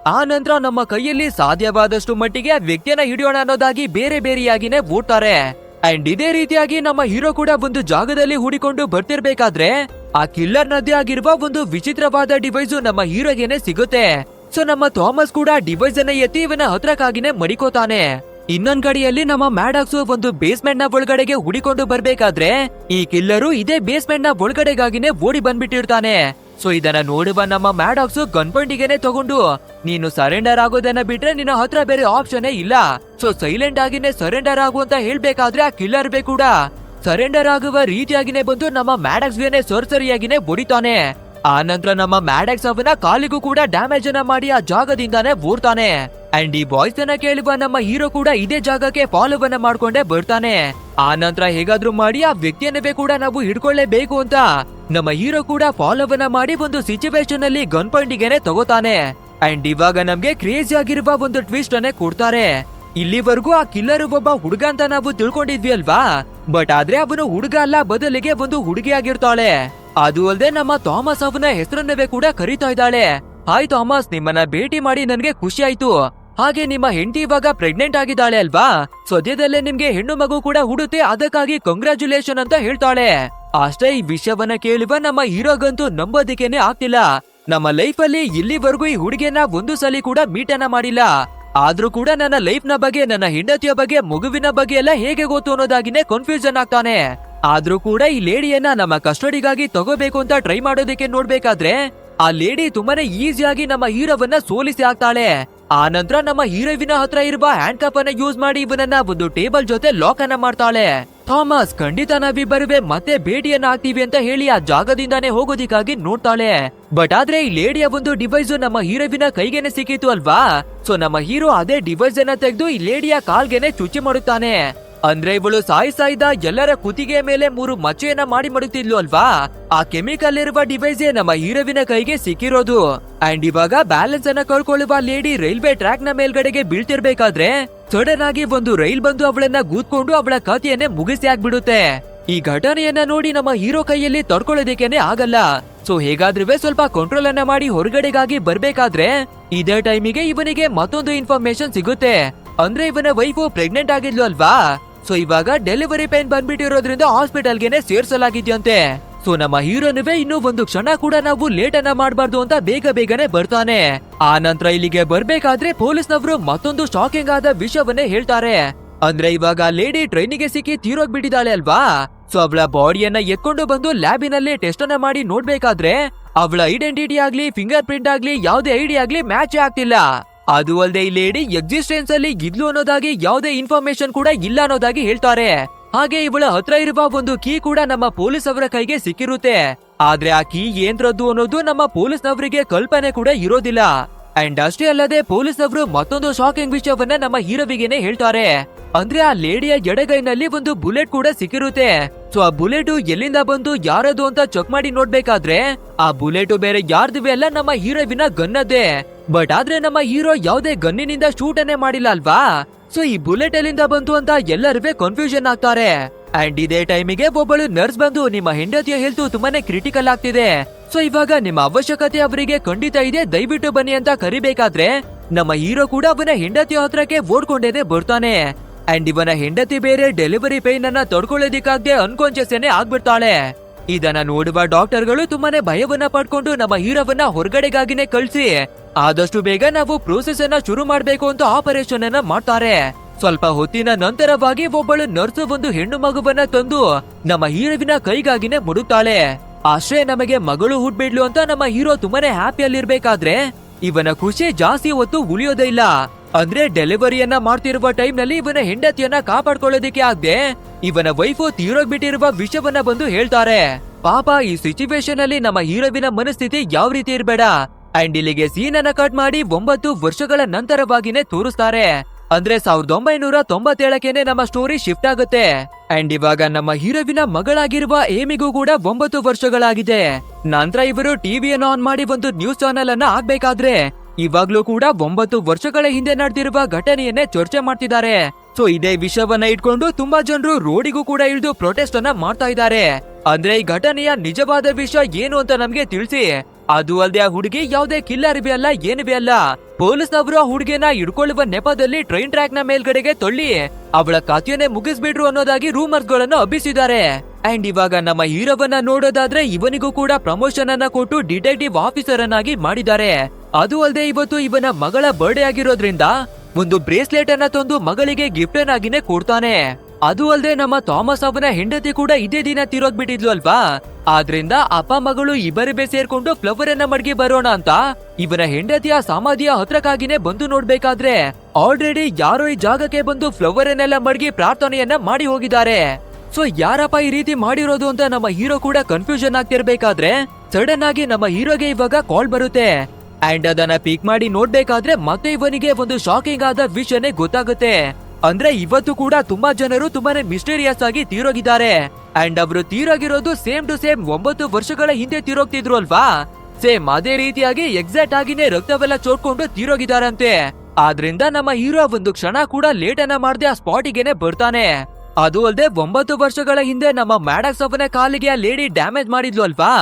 ಆ ನಂತರ ನಮ್ಮ ಕೈಯಲ್ಲಿ ಸಾಧ್ಯವಾದಷ್ಟು ಮಟ್ಟಿಗೆ ಆ ವ್ಯಕ್ತಿಯನ್ನ ಹಿಡಿಯೋಣ ಅನ್ನೋದಾಗಿ ಬೇರೆ ಬೇರೆಯಾಗಿನೇ ಓಡ್ತಾರೆ. ಅಂಡ್ ಇದೇ ರೀತಿಯಾಗಿ ನಮ್ಮ ಹೀರೋ ಕೂಡ ಒಂದು ಜಾಗದಲ್ಲಿ ಹೂಡಿಕೊಂಡು ಬರ್ತಿರ್ಬೇಕಾದ್ರೆ ಆ ಕಿಲ್ಲರ್ ನದಿ ಆಗಿರುವ ಒಂದು ವಿಚಿತ್ರವಾದ ಡಿವೈಸ್ ನಮ್ಮ ಹೀರೋಗೆನೆ ಸಿಗುತ್ತೆ. ಸೊ ನಮ್ಮ ಥಾಮಸ್ ಕೂಡ ಡಿವೈಸ್ ಅನ್ನ ಎತ್ತಿ ಇವನ ಹತ್ರಕ್ಕಾಗಿನೇ ಮಡಿಕೋತಾನೆ. ಇನ್ನೊಂದ್ ಕಡೆಯಲ್ಲಿ ನಮ್ಮ ಮ್ಯಾಡಕ್ಸ್ ಒಂದು ಬೇಸ್ಮೆಂಟ್ ನ ಒಳಗಡೆಗೆ ಹುಡಿಕೊಂಡು ಬರ್ಬೇಕಾದ್ರೆ ಈ ಕಿಲ್ಲರು ಇದೇ ಬೇಸ್ಮೆಂಟ್ ನ ಒಳಗಡೆಗಾಗಿನೇ ಓಡಿ ಬಂದ್ಬಿಟ್ಟಿರ್ತಾನೆ. ಸೊ ಇದನ್ನ ನೋಡುವ ನಮ್ಮ ಮ್ಯಾಡಕ್ಸ್ ಗನ್ ಪಾಯಿಂಟಿಗೆನೆ ತಗೊಂಡು ನೀನು ಸರೆಂಡರ್ ಆಗೋದನ್ನ ಬಿಟ್ರೆ ನಿನ್ನ ಹತ್ರ ಬೇರೆ ಆಪ್ಷನ್ ಇಲ್ಲ. ಸೊ ಸೈಲೆಂಟ್ ಆಗಿನೇ ಸರೆಂಡರ್ ಆಗು ಅಂತ ಹೇಳ್ಬೇಕಾದ್ರೆ ಆ ಕಿಲ್ಲರ್ ಕೂಡ ಸರೆಂಡರ್ ಆಗುವ ರೀತಿಯಾಗಿನೇ ಬಂದು ನಮ್ಮ ಮ್ಯಾಡಕ್ಸ್ ಗೆನೆ ಸರಿಯಾಗಿನೇ ಬಡಿತಾನೆ. ಆ ನಂತರ ನಮ್ಮ ಮ್ಯಾಡಕ್ಸ್ ಅವನ ಕಾಲಿಗೂ ಕೂಡ ಡ್ಯಾಮೇಜ್ ಅನ್ನ ಮಾಡಿ ಆ ಜಾಗದಿಂದಾನೇ ಓಡ್ತಾನೆ. ಅಂಡ್ ಈ ಬಾಯ್ಸ್ ಅನ್ನ ಕೇಳುವ ನಮ್ಮ ಹೀರೋ ಕೂಡ ಇದೇ ಜಾಗಕ್ಕೆ ಫಾಲೋ ಅನ್ನ ಮಾಡ್ಕೊಂಡೇ ಬರ್ತಾನೆ. ಆ ನಂತರ ಹೇಗಾದ್ರೂ ಮಾಡಿ ಆ ವ್ಯಕ್ತಿಯನ್ನೇ ಕೂಡ ನಾವು ಹಿಡ್ಕೊಳ್ಳೇಬೇಕು ಅಂತ ನಮ್ಮ ಹೀರೋ ಕೂಡ ಫಾಲೋ ಅನ್ನ ಮಾಡಿ ಒಂದು ಸಿಚುವೇಶನ್ ಅಲ್ಲಿ ಗನ್ ಪಾಯಿಂಟಿಗೆನೆ ತಗೋತಾನೆ. ಅಂಡ್ ಇವಾಗ ನಮ್ಗೆ ಕ್ರೇಜಿ ಆಗಿರುವ ಒಂದು ಟ್ವಿಸ್ಟ್ ಅನ್ನೇ ಕೊಡ್ತಾರೆ. ಇಲ್ಲಿವರೆಗೂ ಆ ಕಿಲ್ಲರ್ ಒಬ್ಬ ಹುಡುಗ ಅಂತ ನಾವು ತಿಳ್ಕೊಂಡಿದ್ವಿ ಅಲ್ವಾ. ಬಟ್ ಆದ್ರೆ ಅವನು ಹುಡುಗ ಅಲ್ಲ, ಬದಲಿಗೆ ಒಂದು ಹುಡುಗಿ ಆಗಿರ್ತಾಳೆ. ಅದು ಅಲ್ಲದೆ ನಮ್ಮ ಥಾಮಸ್ ಅವನ ಹೆಸರನ್ನವೇ ಕೂಡ ಕರೀತಾ ಇದ್ದಾಳೆ. ಹಾಯ್ ಥಾಮಸ್, ನಿಮ್ಮನ್ನ ಭೇಟಿ ಮಾಡಿ ನನ್ಗೆ ಖುಷಿ ಆಯ್ತು. ಹಾಗೆ ನಿಮ್ಮ ಹೆಂಡತಿ ಇವಾಗ ಪ್ರೆಗ್ನೆಂಟ್ ಆಗಿದ್ದಾಳೆ ಅಲ್ವಾ. ಸದ್ಯದಲ್ಲೇ ನಿಮ್ಗೆ ಹೆಣ್ಣು ಮಗು ಕೂಡ ಹುಡುತ್ತೆ, ಅದಕ್ಕಾಗಿ ಕಂಗ್ರಾಚುಲೇಷನ್ ಅಂತ ಹೇಳ್ತಾಳೆ. ಅಷ್ಟೇ ಈ ವಿಷಯವನ್ನ ಕೇಳುವ ನಮ್ಮ ಹೀರೋಗಂತೂ ನಂಬೋದಿಕ್ಕೇನೆ ಆಗ್ತಿಲ್ಲ. ನಮ್ಮ ಲೈಫ್ ಅಲ್ಲಿ ಇಲ್ಲಿವರೆಗೂ ಈ ಹುಡುಗಿಯನ್ನ ಒಂದು ಸಲ ಕೂಡ ಮೀಟ್ ಅನ್ನ ಮಾಡಿಲ್ಲ. ಆದ್ರೂ ಕೂಡ ನನ್ನ ಲೈಫ್ ನ ಬಗ್ಗೆ, ನನ್ನ ಹೆಂಡತಿಯ ಬಗ್ಗೆ, ಮಗುವಿನ ಬಗ್ಗೆ ಎಲ್ಲ ಹೇಗೆ ಗೊತ್ತು ಅನ್ನೋದಾಗಿನೇ ಕನ್ಫ್ಯೂಷನ್ ಆಗ್ತಾನೆ. ಆದ್ರೂ ಕೂಡ ಈ ಲೇಡಿಯನ್ನ ನಮ್ಮ ಕಸ್ಟಡಿಗಾಗಿ ತಗೋಬೇಕು ಅಂತ ಟ್ರೈ ಮಾಡೋದಕ್ಕೆ ನೋಡ್ಬೇಕಾದ್ರೆ ಆ ಲೇಡಿ ತುಂಬಾನೇ ಈಸಿಯಾಗಿ ನಮ್ಮ ಹೀರೋವನ್ನ ಸೋಲಿಸಿ ಆಗ್ತಾಳೆ. ಆ ನಂತರ ನಮ್ಮ ಹೀರೋವಿನ ಹತ್ರ ಇರುವ ಹ್ಯಾಂಡ್ ಕಪ್ ಅನ್ನ ಯೂಸ್ ಮಾಡಿ ಇವನನ್ನ ಒಂದು ಟೇಬಲ್ ಜೊತೆ ಲಾಕ್ ಅನ್ನ ಮಾಡ್ತಾಳೆ. ಥಾಮಸ್ ಖಂಡಿತ ನಾವಿಬ್ಬರುವೆ ಮತ್ತೆ ಭೇಟಿಯನ್ನ ಆಗ್ತೀವಿ ಅಂತ ಹೇಳಿ ಆ ಜಾಗದಿಂದಾನೇ ಹೋಗೋದಿಕ್ಕಾಗಿ ನೋಡ್ತಾಳೆ. ಬಟ್ ಆದ್ರೆ ಈ ಲೇಡಿಯ ಒಂದು ಡಿವೈಸ್ ನಮ್ಮ ಹೀರೋವಿನ ಕೈಗೆನೆ ಸಿಕ್ಕಿತು ಅಲ್ವಾ. ಸೊ ನಮ್ಮ ಹೀರೋ ಅದೇ ಡಿವೈಸ್ ಅನ್ನ ತೆಗೆದು ಈ ಲೇಡಿಯ ಕಾಲ್ಗೆನೆ ಚುಚ್ಚಿ ಮಾಡುತ್ತಾನೆ. ಅಂದ್ರೆ ಇವಳು ಸಾಯಿಸಾಯ್ದ ಎಲ್ಲರ ಕುತ್ತಿಗೆ ಮೇಲೆ 3 ಮಚ್ಚೆಯನ್ನ ಮಾಡಿ ಮಾಡುತ್ತಿದ್ಲು ಅಲ್ವಾ. ಆ ಕೆಮಿಕಲ್ ಇರುವ ಡಿವೈಸ್ ನಮ್ಮ ಹೀರೋವಿನ ಕೈಗೆ ಸಿಕ್ಕಿರೋದು. ಅಂಡ್ ಇವಾಗ ಬ್ಯಾಲೆನ್ಸ್ ಅನ್ನ ಕಳ್ಕೊಳ್ಳುವ ಲೇಡಿ ರೈಲ್ವೆ ಟ್ರ್ಯಾಕ್ ನ ಮೇಲ್ಗಡೆಗೆ ಬೀಳ್ತಿರ್ಬೇಕಾದ್ರೆ ಸಡನ್ ಆಗಿ ಒಂದು ರೈಲ್ ಬಂದು ಅವಳನ್ನ ಗೂತ್ಕೊಂಡು ಅವಳ ಕಥೆಯನ್ನೇ ಮುಗಿಸಿ ಆಗ್ಬಿಡುತ್ತೆ. ಈ ಘಟನೆಯನ್ನ ನೋಡಿ ನಮ್ಮ ಹೀರೋ ಕೈಯಲ್ಲಿ ತಡ್ಕೊಳ್ಳೋದಕ್ಕೇನೆ ಆಗಲ್ಲ. ಸೊ ಹೇಗಾದ್ರೂ ಸ್ವಲ್ಪ ಕಂಟ್ರೋಲ್ ಅನ್ನ ಮಾಡಿ ಹೊರಗಡೆಗಾಗಿ ಬರ್ಬೇಕಾದ್ರೆ ಇದೇ ಟೈಮಿಗೆ ಇವನಿಗೆ ಮತ್ತೊಂದು ಇನ್ಫಾರ್ಮೇಶನ್ ಸಿಗುತ್ತೆ. ಅಂದ್ರೆ ಇವನ ವೈಫ್ ಪ್ರೆಗ್ನೆಂಟ್ ಆಗಿದ್ಲು ಅಲ್ವಾ. ಸೊ ಇವಾಗ ಡೆಲಿವರಿ ಪೇನ್ ಬಂದ್ಬಿಟ್ಟಿರೋದ್ರಿಂದ ಹಾಸ್ಪಿಟಲ್ಗೆನೆ ಸೇರ್ಸಲಾಗಿದ್ಯಂತೆ. ಸೊ ನಮ್ಮ ಹೀರೋನುವೆ ಇನ್ನು ಒಂದು ಕ್ಷಣ ಕೂಡ ನಾವು ಲೇಟ್ ಅನ್ನ ಮಾಡಬಾರ್ದು ಅಂತ ಬೇಗನೆ ಬರ್ತಾನೆ. ಆ ನಂತರ ಇಲ್ಲಿಗೆ ಬರ್ಬೇಕಾದ್ರೆ ಪೊಲೀಸ್ನವರು ಮತ್ತೊಂದು ಶಾಕಿಂಗ್ ಆದ ವಿಷಯವನ್ನೇ ಹೇಳ್ತಾರೆ. ಅಂದ್ರೆ ಇವಾಗ ಲೇಡಿ ಟ್ರೈನಿಗೆ ಸಿಕ್ಕಿ ತೀರೋಗ್ಬಿಟ್ಟಿದ್ದಾಳೆ ಅಲ್ವಾ. ಸೊ ಅವಳ ಬಾಡಿಯನ್ನ ಎತ್ಕೊಂಡು ಬಂದು ಲ್ಯಾಬಿನಲ್ಲಿ ಟೆಸ್ಟ್ ಅನ್ನ ಮಾಡಿ ನೋಡ್ಬೇಕಾದ್ರೆ ಅವಳ ಐಡೆಂಟಿಟಿ ಆಗ್ಲಿ ಫಿಂಗರ್ ಪ್ರಿಂಟ್ ಆಗ್ಲಿ ಯಾವುದೇ ಐಡಿ ಆಗ್ಲಿ ಮ್ಯಾಚ್ ಆಗ್ತಿಲ್ಲ. ಅದು ಅಲ್ಲದೆ ಈ ಲೇಡಿ ಎಕ್ಸಿಸ್ಟೆನ್ಸ್ ಅಲ್ಲಿ ಇದ್ಲು ಅನ್ನೋದಾಗಿ ಯಾವುದೇ ಇನ್ಫಾರ್ಮೇಶನ್ ಕೂಡ ಇಲ್ಲ ಅನ್ನೋದಾಗಿ ಹೇಳ್ತಾರೆ. ಹಾಗೆ ಇವಳ ಹತ್ರ ಇರುವ ಒಂದು ಕೀ ಕೂಡ ನಮ್ಮ ಪೊಲೀಸ್ ಅವರ ಕೈಗೆ ಸಿಕ್ಕಿರುತ್ತೆ. ಆದ್ರೆ ಆ ಕೀ ಏನ್ರದ್ದು ಅನ್ನೋದು ನಮ್ಮ ಪೊಲೀಸ್ನವರಿಗೆ ಕಲ್ಪನೆ ಕೂಡ ಇರೋದಿಲ್ಲ. ಅಂಡ್ ಅಷ್ಟೇ ಅಲ್ಲದೆ ಪೊಲೀಸ್ನವರು ಮತ್ತೊಂದು ಶಾಕಿಂಗ್ ವಿಷಯವನ್ನ ನಮ್ಮ ಹೀರೋವಿಗೆನೆ ಹೇಳ್ತಾರೆ. ಅಂದ್ರೆ ಆ ಲೇಡಿಯ ಎಡಗೈನಲ್ಲಿ ಒಂದು ಬುಲೆಟ್ ಕೂಡ ಸಿಕ್ಕಿರುತ್ತೆ. ಸೊ ಆ ಬುಲೆಟ್ ಎಲ್ಲಿಂದ ಬಂದು ಯಾರದು ಅಂತ ಚೆಕ್ ಮಾಡಿ ನೋಡ್ಬೇಕಾದ್ರೆ ಆ ಬುಲೆಟ್ ಬೇರೆ ಯಾರ್ದಿವೆ ಅಲ್ಲ, ನಮ್ಮ ಹೀರೋವಿನ ಗನ್ನದ್ದೇ. ಬಟ್ ಆದ್ರೆ ನಮ್ಮ ಹೀರೋ ಯಾವುದೇ ಗನ್ನಿನಿಂದ ಶೂಟ್ ಅನ್ನೇ ಮಾಡಿಲ್ಲ ಅಲ್ವಾ. ಸೊ ಈ ಬುಲೆಟ್ ಎಲ್ಲಿಂದ ಬಂತು ಅಂತ ಎಲ್ಲರೂ ಕನ್ಫ್ಯೂಷನ್ ಆಗ್ತಾರೆ. ಅಂಡ್ ಇದೇ ಟೈಮಿಗೆ ಒಬ್ಬಳು ನರ್ಸ್ ಬಂದು ನಿಮ್ಮ ಹೆಂಡತಿಯ ಹೆಲ್ತ್ ತುಂಬಾನೇ ಕ್ರಿಟಿಕಲ್ ಆಗ್ತಿದೆ. ಸೊ ಇವಾಗ ನಿಮ್ಮ ಅವಶ್ಯಕತೆ ಅವರಿಗೆ ಖಂಡಿತ ಇದೆ, ದಯವಿಟ್ಟು ಬನ್ನಿ ಅಂತ ಕರಿಬೇಕಾದ್ರೆ ನಮ್ಮ ಹೀರೋ ಕೂಡ ಅವನ ಹೆಂಡತಿಯ ಹತ್ರಕ್ಕೆ ಓಡ್ಕೊಂಡೇನೆ ಬರ್ತಾನೆ. ಅಂಡ್ ಇವನ ಹೆಂಡತಿ ಬೇರೆ ಡೆಲಿವರಿ ಪೇನ್ ಅನ್ನ ತಡ್ಕೊಳ್ಳೋದಿಕ್ಕಾಗದೆ ಅನ್ಕಾನ್ಶಿಯಸ್ ಆಗ್ಬಿಡ್ತಾಳೆ. ಇದನ್ನ ನೋಡುವ ಡಾಕ್ಟರ್ಗಳು ತುಂಬಾನೇ ಭಯವನ್ನ ಪಡ್ಕೊಂಡು ನಮ್ಮ ಹೀರೋವನ್ನ ಹೊರಗಡೆಗಾಗಿನೇ ಕಳ್ಸಿ ಆದಷ್ಟು ಬೇಗ ನಾವು ಪ್ರೋಸೆಸ್ ಅನ್ನ ಶುರು ಮಾಡ್ಬೇಕು ಅಂತ ಆಪರೇಷನ್ ಅನ್ನ ಮಾಡ್ತಾರೆ. ಸ್ವಲ್ಪ ಹೊತ್ತಿನ ನಂತರವಾಗಿ ಒಬ್ಬಳು ನರ್ಸ್ ಒಂದು ಹೆಣ್ಣು ಮಗುವನ್ನ ತಂದು ನಮ್ಮ ಹೀರೋವಿನ ಕೈಗಾಗಿನೇ ಮುಡುತ್ತಾಳೆ. ಅಷ್ಟೇ ನಮಗೆ ಮಗಳು ಹುಟ್ಬಿಡ್ಲು ಅಂತ ನಮ್ಮ ಹೀರೋ ತುಂಬಾನೇ ಹ್ಯಾಪಿಯಲ್ಲಿರ್ಬೇಕಾದ್ರೆ ಇವನ ಖುಷಿ ಜಾಸ್ತಿ ಹೊತ್ತು ಉಳಿಯೋದೇ ಇಲ್ಲ. ಅಂದ್ರೆ ಡೆಲಿವರಿಯನ್ನ ಮಾಡ್ತಿರುವ ಟೈಮ್ ನಲ್ಲಿ ಇವನ ಹೆಂಡತಿಯನ್ನ ಕಾಪಾಡ್ಕೊಳ್ಳೋದಿಕ್ಕೆ ಆಗದೆ ಇವನ ವೈಫ್ ತೀರೋಗ್ಬಿಟ್ಟಿರುವ ವಿಷಯವನ್ನ ಬಂದು ಹೇಳ್ತಾರೆ. ಪಾಪ ಈ ಸಿಚುವೇಶನ್ ಅಲ್ಲಿ ನಮ್ಮ ಹೀರೋವಿನ ಮನಸ್ಥಿತಿ ಯಾವ ರೀತಿ ಇರ್ಬೇಡ. ಅಂಡ್ ಇಲ್ಲಿಗೆ ಸೀನ್ ಅನ್ನ ಕಟ್ ಮಾಡಿ 9 ವರ್ಷಗಳ ನಂತರವಾಗಿನೇ ತೋರಿಸ್ತಾರೆ. ಅಂದ್ರೆ 1997 ನಮ್ಮ ಸ್ಟೋರಿ ಶಿಫ್ಟ್ ಆಗುತ್ತೆ. ಅಂಡ್ ಇವಾಗ ನಮ್ಮ ಹೀರೋವಿನ ಮಗಳಾಗಿರುವ ಏಮಿಗೂ ಕೂಡ 9 ವರ್ಷಗಳಾಗಿದೆ. ನಂತರ ಇವರು ಟಿವಿಯನ್ನು ಆನ್ ಮಾಡಿ ಒಂದು ನ್ಯೂಸ್ ಚಾನೆಲ್ ಅನ್ನ ಆಗ್ಬೇಕಾದ್ರೆ ಇವಾಗ್ಲೂ ಕೂಡ 9 ವರ್ಷಗಳ ಹಿಂದೆ ನಡೆದಿರುವ ಘಟನೆಯನ್ನೇ ಚರ್ಚೆ ಮಾಡ್ತಿದ್ದಾರೆ. ಸೊ ಇದೇ ವಿಷಯವನ್ನ ಇಟ್ಕೊಂಡು ತುಂಬಾ ಜನರು ರೋಡಿಗೂ ಕೂಡ ಇಳಿದು ಪ್ರೊಟೆಸ್ಟ್ ಅನ್ನ ಮಾಡ್ತಾ ಇದ್ದಾರೆ. ಅಂದ್ರೆ ಈ ಘಟನೆಯ ನಿಜವಾದ ವಿಷಯ ಏನು ಅಂತ ನಮ್ಗೆ ತಿಳಿಸಿ. ಅದು ಅಲ್ಲದೆ ಆ ಹುಡುಗಿ ಯಾವುದೇ ಕಿಲ್ಲರ್ ಬಿ ಅಲ್ಲ, ಏನು ಬಿ ಅಲ್ಲ. ಪೊಲೀಸ್ನವರು ಆ ಹುಡುಗಿನ ಹಿಡ್ಕೊಳ್ಳುವ ನೆಪದಲ್ಲಿ ಟ್ರೈನ್ ಟ್ರ್ಯಾಕ್ ನ ಮೇಲ್ಗಡೆಗೆ ತೊಳ್ಳಿ ಅವಳ ಕಥೆಯನ್ನೇ ಮುಗಿಸ್ಬಿಟ್ರು ಅನ್ನೋದಾಗಿ ರೂಮರ್ಸ್ ಗಳನ್ನು ಹಬ್ಬಿಸಿದ್ದಾರೆ. ಅಂಡ್ ಇವಾಗ ನಮ್ಮ ಹೀರೋವನ್ನ ನೋಡೋದಾದ್ರೆ ಇವನಿಗೂ ಕೂಡ ಪ್ರಮೋಷನ್ ಅನ್ನ ಕೊಟ್ಟು ಡಿಟೆಕ್ಟಿವ್ ಆಫೀಸರ್ ಅನ್ನಾಗಿ ಮಾಡಿದ್ದಾರೆ. ಅದು ಅಲ್ಲದೆ ಇವತ್ತು ಇವನ ಮಗಳ ಬರ್ಡೇ ಆಗಿರೋದ್ರಿಂದ ಒಂದು ಬ್ರೇಸ್ಲೆಟ್ ಅನ್ನ ತಂದು ಮಗಳಿಗೆ ಗಿಫ್ಟ್ ಅನ್ನಾಗಿನೇ ಕೊಡ್ತಾನೆ. ಅದು ಅಲ್ಲದೆ ನಮ್ಮ ಥಾಮಸ್ ಅವನ ಹೆಂಡತಿ ಕೂಡ ಇದೇ ದಿನ ತೀರೋಗ್ಬಿಟ್ಟಿದ್ಲು ಅಲ್ವಾ. ಆದ್ರಿಂದ ಅಪ್ಪ ಮಗಳು ಇಬ್ಬರೇ ಸೇರ್ಕೊಂಡು ಫ್ಲವರ್ ಅನ್ನ ಮಡ್ಗಿ ಬರೋಣ ಅಂತ ಇವನ ಹೆಂಡತಿಯ ಸಮಾಧಿಯ ಹತ್ರಕ್ಕಾಗಿನೇ ಬಂದು ನೋಡ್ಬೇಕಾದ್ರೆ ಆಲ್ರೆಡಿ ಯಾರೋ ಈ ಜಾಗಕ್ಕೆ ಬಂದು ಫ್ಲವರ್ ಅನ್ನೆಲ್ಲ ಮಡ್ಗಿ ಪ್ರಾರ್ಥನೆಯನ್ನ ಮಾಡಿ ಹೋಗಿದ್ದಾರೆ. ಸೊ ಯಾರಪ್ಪ ಈ ರೀತಿ ಮಾಡಿರೋದು ಅಂತ ನಮ್ಮ ಹೀರೋ ಕೂಡ ಕನ್ಫ್ಯೂಷನ್ ಆಗ್ತಿರ್ಬೇಕಾದ್ರೆ ಸಡನ್ ಆಗಿ ನಮ್ಮ ಹೀರೋಗೆ ಇವಾಗ ಕಾಲ್ ಬರುತ್ತೆ. ಅಂಡ್ ಅದನ್ನ ಪಿಕ್ ಮಾಡಿ ನೋಡ್ಬೇಕಾದ್ರೆ ಮತ್ತೆ ಇವನಿಗೆ ಒಂದು ಶಾಕಿಂಗ್ ಆದ ವಿಷಯನೇ ಗೊತ್ತಾಗುತ್ತೆ. ಅಂದ್ರೆ ಇವತ್ತು ಕೂಡ ತುಂಬಾ ಜನರು ತುಂಬಾನೇ ಮಿಸ್ಟೀರಿಯಸ್ ಆಗಿ ತೀರೋಗಿದ್ದಾರೆ. ಅಂಡ್ ಅವರು ತೀರೋಗಿರೋದು ಸೇಮ್ ಟು ಸೇಮ್ 9 ವರ್ಷಗಳ ಹಿಂದೆ ತೀರೋಗ್ತಿದ್ರು ಅಲ್ವಾ. ಸೇಮ್ ಅದೇ ರೀತಿಯಾಗಿ ಎಕ್ಸಾಕ್ಟ್ ಆಗಿನೇ ರಕ್ತವೆಲ್ಲ ಚೋಟ್ಕೊಂಡು ತೀರೋಗಿದಾರಂತೆ. ಆದ್ರಿಂದ ನಮ್ಮ ಹೀರೋ ಒಂದು ಕ್ಷಣ ಕೂಡ ಲೇಟ್ ಅನ್ನ ಮಾಡದೆ ಆ ಸ್ಪಾಟಿಗೆನೆ ಬರ್ತಾನೆ. ಅದು ಅಲ್ಲದೆ 9 ವರ್ಷಗಳ ಹಿಂದೆ ನಮ್ಮ ಮ್ಯಾಡಕ್ಸ್ ಅವನ ಕಾಲಿಗೆ ಆ ಲೇಡಿ ಡ್ಯಾಮೇಜ್ ಮಾಡಿದ್ಲು ಅಲ್ವಾ.